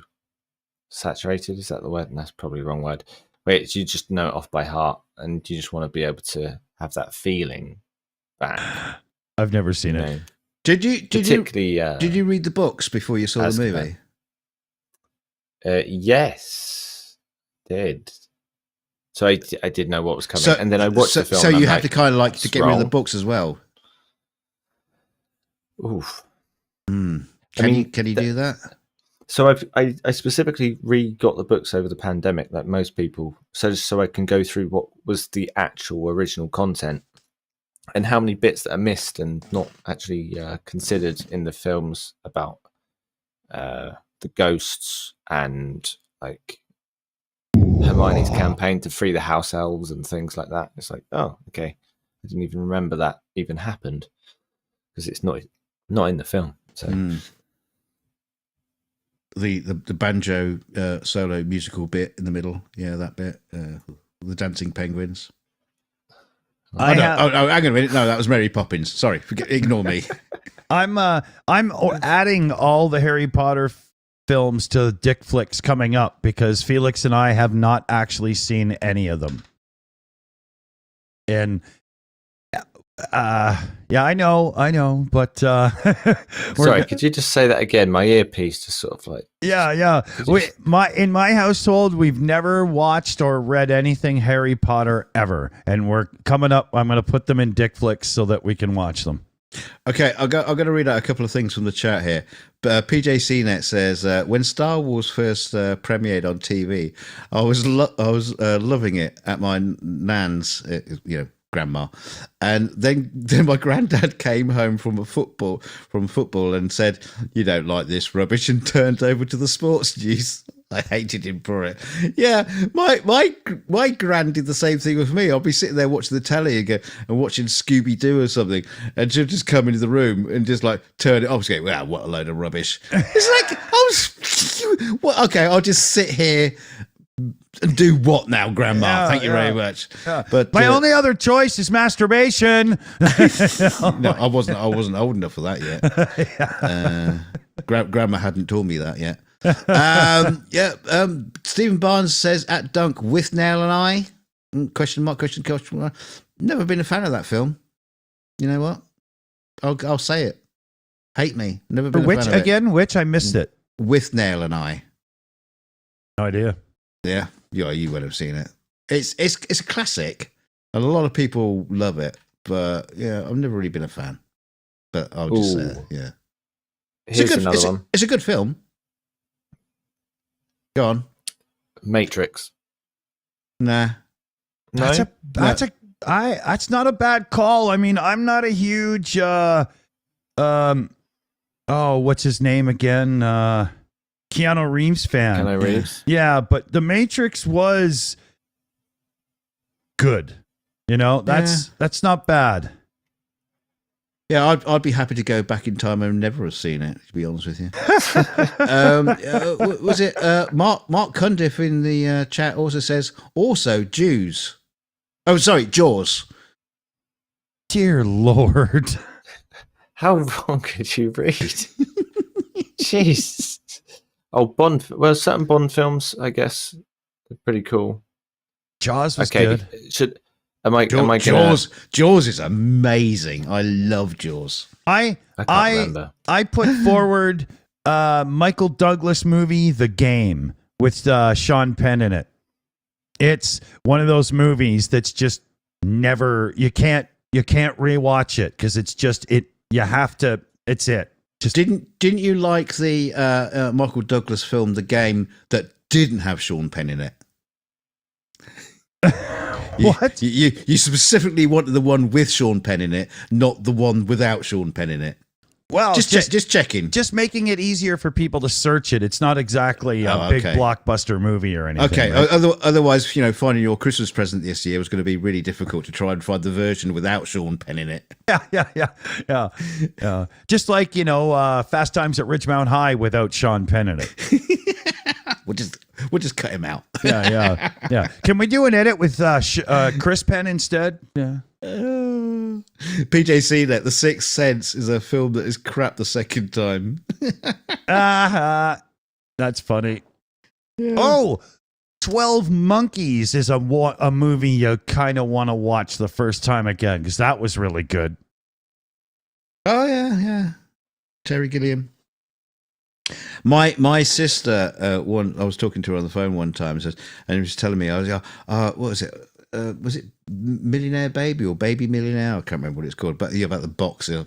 saturated. Is that the word? And that's probably the wrong word. Wait, you just know it off by heart and you just want to be able to have that feeling back. I've never seen it. Did you read the books before you saw the Azkaban. movie? Yes. did. So I did know what was coming, and then I watched the film. So you had have to kind of like to get rid of the books as well. Oof. Can you do that? So I specifically re-got the books over the pandemic, like most people, so I can go through what was the actual original content and how many bits that are missed and not actually considered in the films about the ghosts and like Hermione's campaign to free the house elves and things like that. It's like, oh, okay, I didn't even remember that even happened because it's not in the film. So the banjo solo musical bit in the middle, yeah, that bit, the dancing penguins. Hang on a minute. No, that was Mary Poppins. Sorry, ignore me. I'm adding all the Harry Potter films to Dick Flicks coming up because Felix and I have not actually seen any of them. And yeah, I know, but sorry, could you just say that again? My earpiece just sort of like yeah. In my household, we've never watched or read anything Harry Potter ever, and we're coming up. I'm going to put them in Dick Flicks so that we can watch them. Okay, I'm going to read out a couple of things from the chat here. PJ CNET says, when Star Wars first premiered on TV, I was loving it at my nan's, grandma, and then my granddad came home from football and said, "You don't like this rubbish," and turned over to the sports news. I hated him for it. Yeah, my gran did the same thing with me. I'll be sitting there watching the telly and watching Scooby Doo or something, and she'll just come into the room and just like turn it off. Going, "Wow, what a load of rubbish!" It's like okay, I'll just sit here and do what now, Grandma? Yeah, Thank you very much. Yeah. But my only other choice is masturbation. No, I wasn't old enough for that yet. Grandma hadn't told me that yet. Stephen Barnes says at Dunk with Nail and I question mark. Never been a fan of that film. You know what? I'll say it. Hate me. Never been a fan of it. Which I missed it. With Nail and I. No idea. Yeah, you would have seen it. It's a classic, and a lot of people love it. But yeah, I've never really been a fan. But I'll just say it. Yeah. Here's another one. It's a good film. Go on. Matrix. Nah. That's not a bad call. I mean, I'm not a huge what's his name again? Keanu Reeves fan. Keanu Reeves? Yeah, but The Matrix was good. That's not bad. Yeah, I'd be happy to go back in time and never have seen it, to be honest with you. Was it Mark Cundiff in the chat also says, also Jews. Oh, sorry, Jaws. Dear Lord. How wrong could you read? Jeez. Oh, Bond. Well, certain Bond films, I guess, are pretty cool. Jaws was good. Jaws is amazing. I love Jaws. I can't remember. I put forward Michael Douglas movie The Game with Sean Penn in it. It's one of those movies that's just never you can't rewatch it because it's just you have to. It's it. Just didn't you like the Michael Douglas film The Game that didn't have Sean Penn in it? What? You specifically wanted the one with Sean Penn in it, not the one without Sean Penn in it. Well, just checking. Just making it easier for people to search it. It's not exactly a big blockbuster movie or anything. Okay. Right? Otherwise, finding your Christmas present this year was going to be really difficult to try and find the version without Sean Penn in it. Yeah. Just like Fast Times at Ridgemount High without Sean Penn in it. We'll just cut him out. Yeah. Can we do an edit with Chris Penn instead? Yeah. PJC that The Sixth Sense is a film that is crap the second time. That's funny. Yeah. Oh, 12 Monkeys is a movie you kind of want to watch the first time again because that was really good. Oh, yeah. Terry Gilliam. My sister, I was talking to her on the phone one time, and she was telling me, I was like, what was it? Was it Millionaire Baby or Baby Millionaire? I can't remember what it's called, but about the boxer,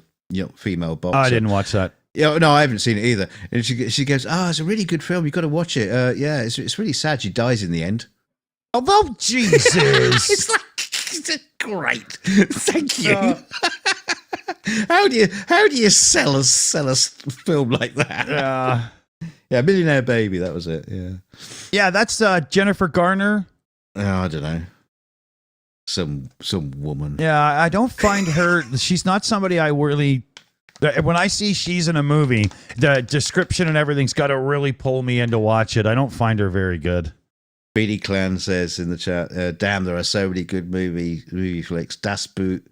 female boxer. I didn't watch that. Yeah, no, I haven't seen it either. And she goes, it's a really good film. You've got to watch it. Yeah, it's really sad. She dies in the end. Oh, Jesus! It's great. Thank you. How do you sell a film like that? Yeah, Millionaire Baby. That was it. Yeah, that's Jennifer Garner. Oh, I don't know. Some woman. Yeah, I don't find her. She's not somebody I really. When I see she's in a movie, the description and everything's got to really pull me in to watch it. I don't find her very good. BD Clan says in the chat, damn, there are so many good movie flicks. Das Boot,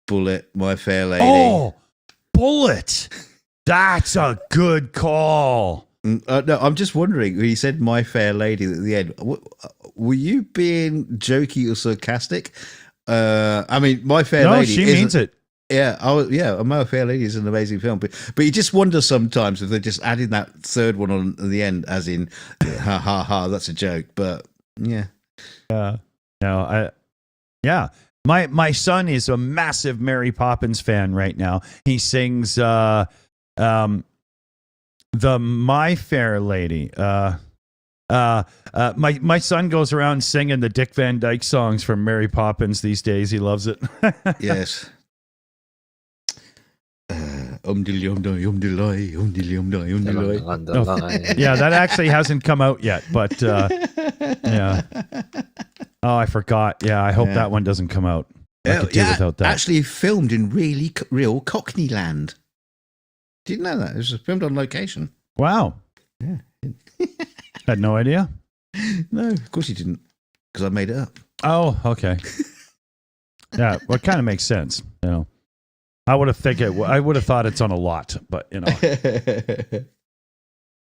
Bullet, My Fair Lady. Oh, Bullet. That's a good call. No, I'm just wondering, when you said My Fair Lady at the end, were you being jokey or sarcastic? I mean, My Fair Lady. No, she means it. Yeah, My Fair Lady is an amazing film, but you just wonder sometimes if they're just adding that third one on at the end, as in, ha ha ha, that's a joke. But yeah, My son is a massive Mary Poppins fan right now. He sings the My Fair Lady. My son goes around singing the Dick Van Dyke songs from Mary Poppins these days. He loves it. Yes. Yeah, that actually hasn't come out yet, but yeah. Oh, I forgot. Yeah, I hope that one doesn't come out. I could do without that. Actually filmed in real Cockney land. Didn't know that. It was filmed on location. Wow. Yeah. Had no idea. No, of course you didn't, because I made it up. Oh, okay. Yeah, well, it kind of makes sense. I would have thought it's on a lot, but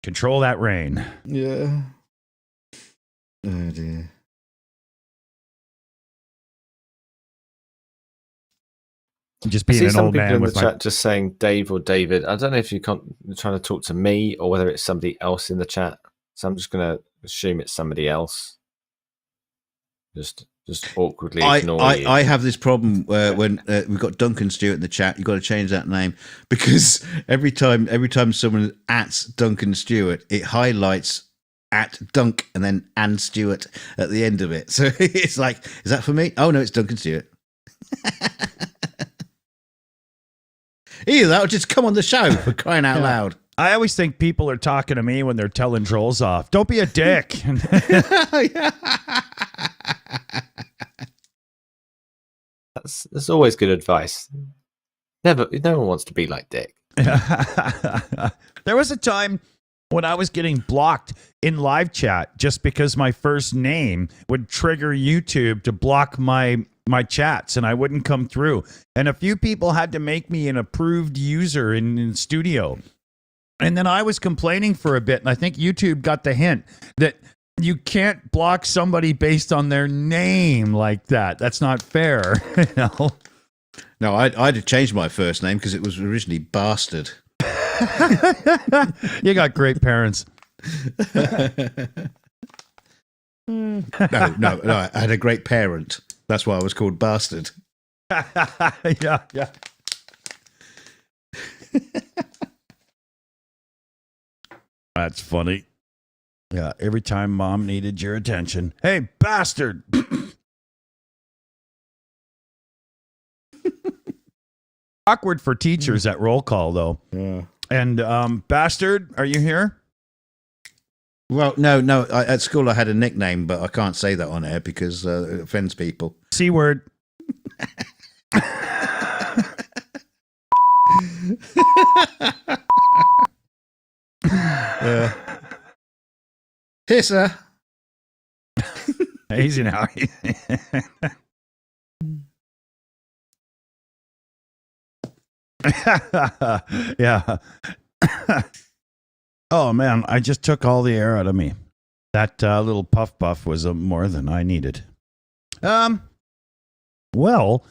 control that rain. Yeah. Oh dear. Just being an old man with the chat just saying Dave or David. I don't know if you're trying to talk to me or whether it's somebody else in the chat. So I'm just going to assume it's somebody else. Just awkwardly ignore you. I have this problem when we've got Duncan Stewart in the chat. You've got to change that name, because every time someone ats Duncan Stewart, it highlights at Dunk and then and Stewart at the end of it. So it's like, is that for me? Oh no, it's Duncan Stewart. Either that or just come on the show, for crying out loud. I always think people are talking to me when they're telling trolls off. Don't be a dick. That's always good advice. No one wants to be like Dick. There was a time when I was getting blocked in live chat just because my first name would trigger YouTube to block my chats and I wouldn't come through. And a few people had to make me an approved user in studio. And then I was complaining for a bit, and I think YouTube got the hint that you can't block somebody based on their name like that. That's not fair. No, I had to change my first name because it was originally Bastard. You got great parents. No, I had a great parent. That's why I was called Bastard. Yeah. That's funny. Yeah, every time mom needed your attention. Hey, bastard. Awkward for teachers at roll call, though. Yeah. And bastard, are you here? Well, no. At school, I had a nickname, but I can't say that on air because it offends people. C word. Here, sir. Easy now. Yeah. Oh, man, I just took all the air out of me. That little puff was more than I needed. Well,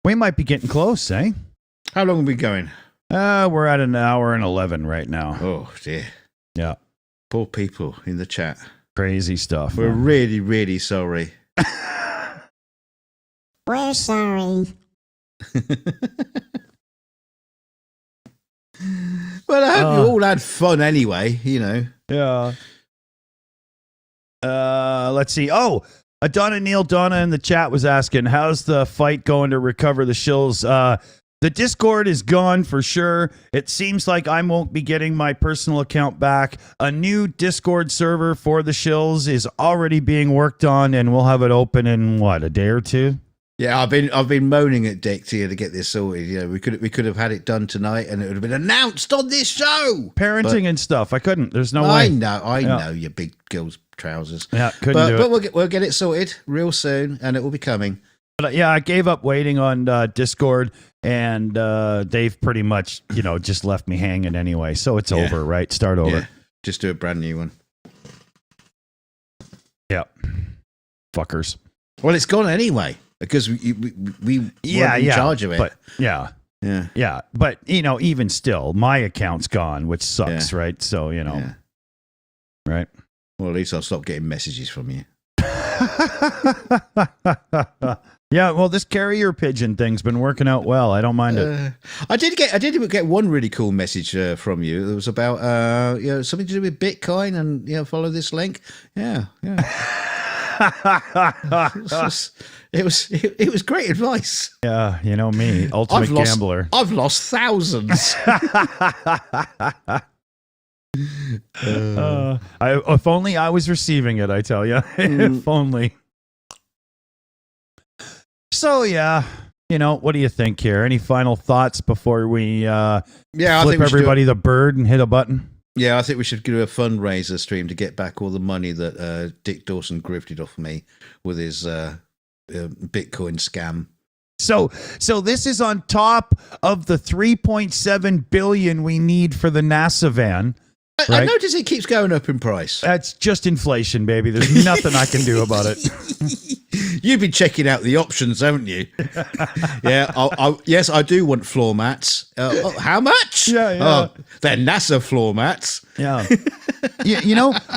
we might be getting close, eh? How long are we going? We're at an hour and 11 right now. Oh, dear. Yeah. Poor people in the chat. Crazy stuff. We're really, really sorry. We're sorry. Well, I hope you all had fun anyway, Yeah. Let's see. Oh, Donna in the chat was asking, how's the fight going to recover the shills? The Discord is gone for sure. It seems like I won't be getting my personal account back. A new Discord server for the shills is already being worked on, and we'll have it open in a day or two? Yeah, I've been moaning at Dick to get this sorted. We could have had it done tonight, and it would have been announced on this show. Parenting and stuff. I couldn't. There's no way. I know, you big girl's trousers. Yeah, couldn't do it. But we'll get it sorted real soon, and it will be coming. But I gave up waiting on Discord, and they've pretty much, just left me hanging anyway. So it's over, right? Start over. Yeah, just do a brand new one. Yeah. Fuckers. Well, it's gone anyway because we weren't in charge of it. But yeah. But even still, my account's gone, which sucks, right? So right. Well, at least I'll stop getting messages from you. Yeah, well, this carrier pigeon thing's been working out well. I don't mind it. I did get one really cool message from you. It was about something to do with Bitcoin and follow this link. Yeah. It was great advice. Yeah, me, ultimate gambler. I've lost thousands. If only I was receiving it, I tell you. If only. So what do you think here? Any final thoughts before we flip everybody the bird and hit a button? Yeah, I think we should do a fundraiser stream to get back all the money that Dick Dawson grifted off me with his Bitcoin scam. So this is on top of the 3.7 billion we need for the NASA van. I notice it keeps going up in price. That's just inflation, baby. There's nothing I can do about it. You've been checking out the options, haven't you? Yeah. Yes, I do want floor mats. How much? Yeah. Oh, they're NASA floor mats. Yeah.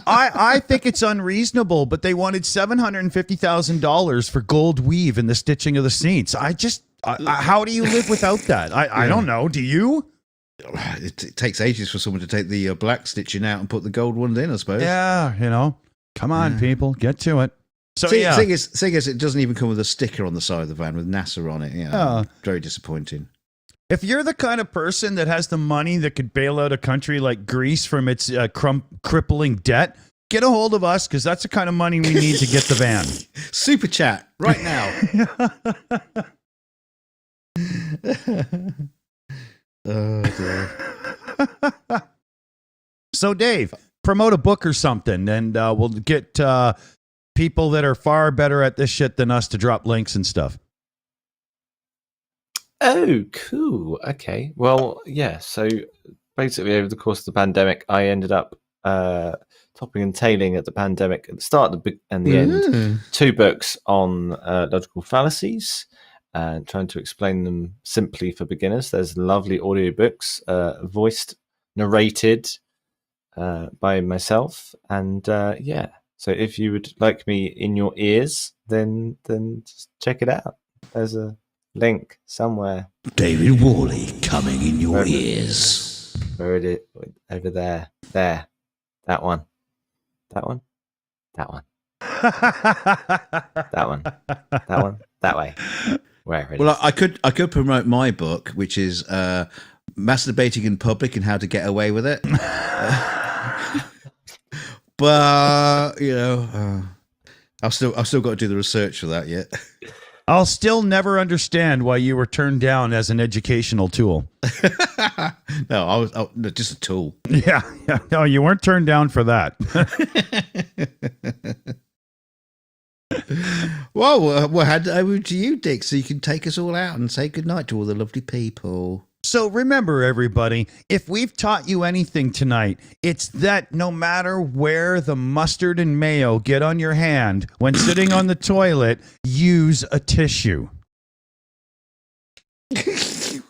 I think it's unreasonable, but they wanted $750,000 for gold weave in the stitching of the seats. How do you live without that? I don't know. Do you? It takes ages for someone to take the black stitching out and put the gold ones in, I suppose. Yeah, come on, people, get to it. So thing is, it doesn't even come with a sticker on the side of the van with NASA on it. Very disappointing. If you're the kind of person that has the money that could bail out a country like Greece from its crippling debt, get a hold of us, because that's the kind of money we need to get the van. Super chat right now. Oh, dear. So, Dave, promote a book or something, and we'll get people that are far better at this shit than us to drop links and stuff. Oh, cool. Okay. Well, yeah. So basically, over the course of the pandemic, I ended up topping and tailing at the pandemic at the start and the end. 2 books on logical fallacies. And trying to explain them simply for beginners. There's lovely audiobooks, voiced, narrated by myself. And so if you would like me in your ears, then just check it out. There's a link somewhere. David Worley coming in your ears. Where it is? Over there. There. That one. That one. That one. That one. That one. That way. Well, I could promote my book, which is masturbating in public and how to get away with it. But I've still got to do the research for that yet. I'll still never understand why you were turned down as an educational tool. No, I was just a tool. Yeah. No, you weren't turned down for that. Well, we'll hand it over to you, Dick, so you can take us all out and say goodnight to all the lovely people. So remember, everybody, if we've taught you anything tonight, it's that no matter where the mustard and mayo get on your hand when sitting on the toilet, use a tissue. Why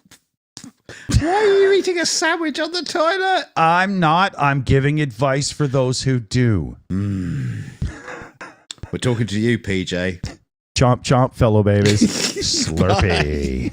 are you eating a sandwich on the toilet? I'm not. I'm giving advice for those who do. We're talking to you, PJ. Chomp, chomp, fellow babies. Slurpee.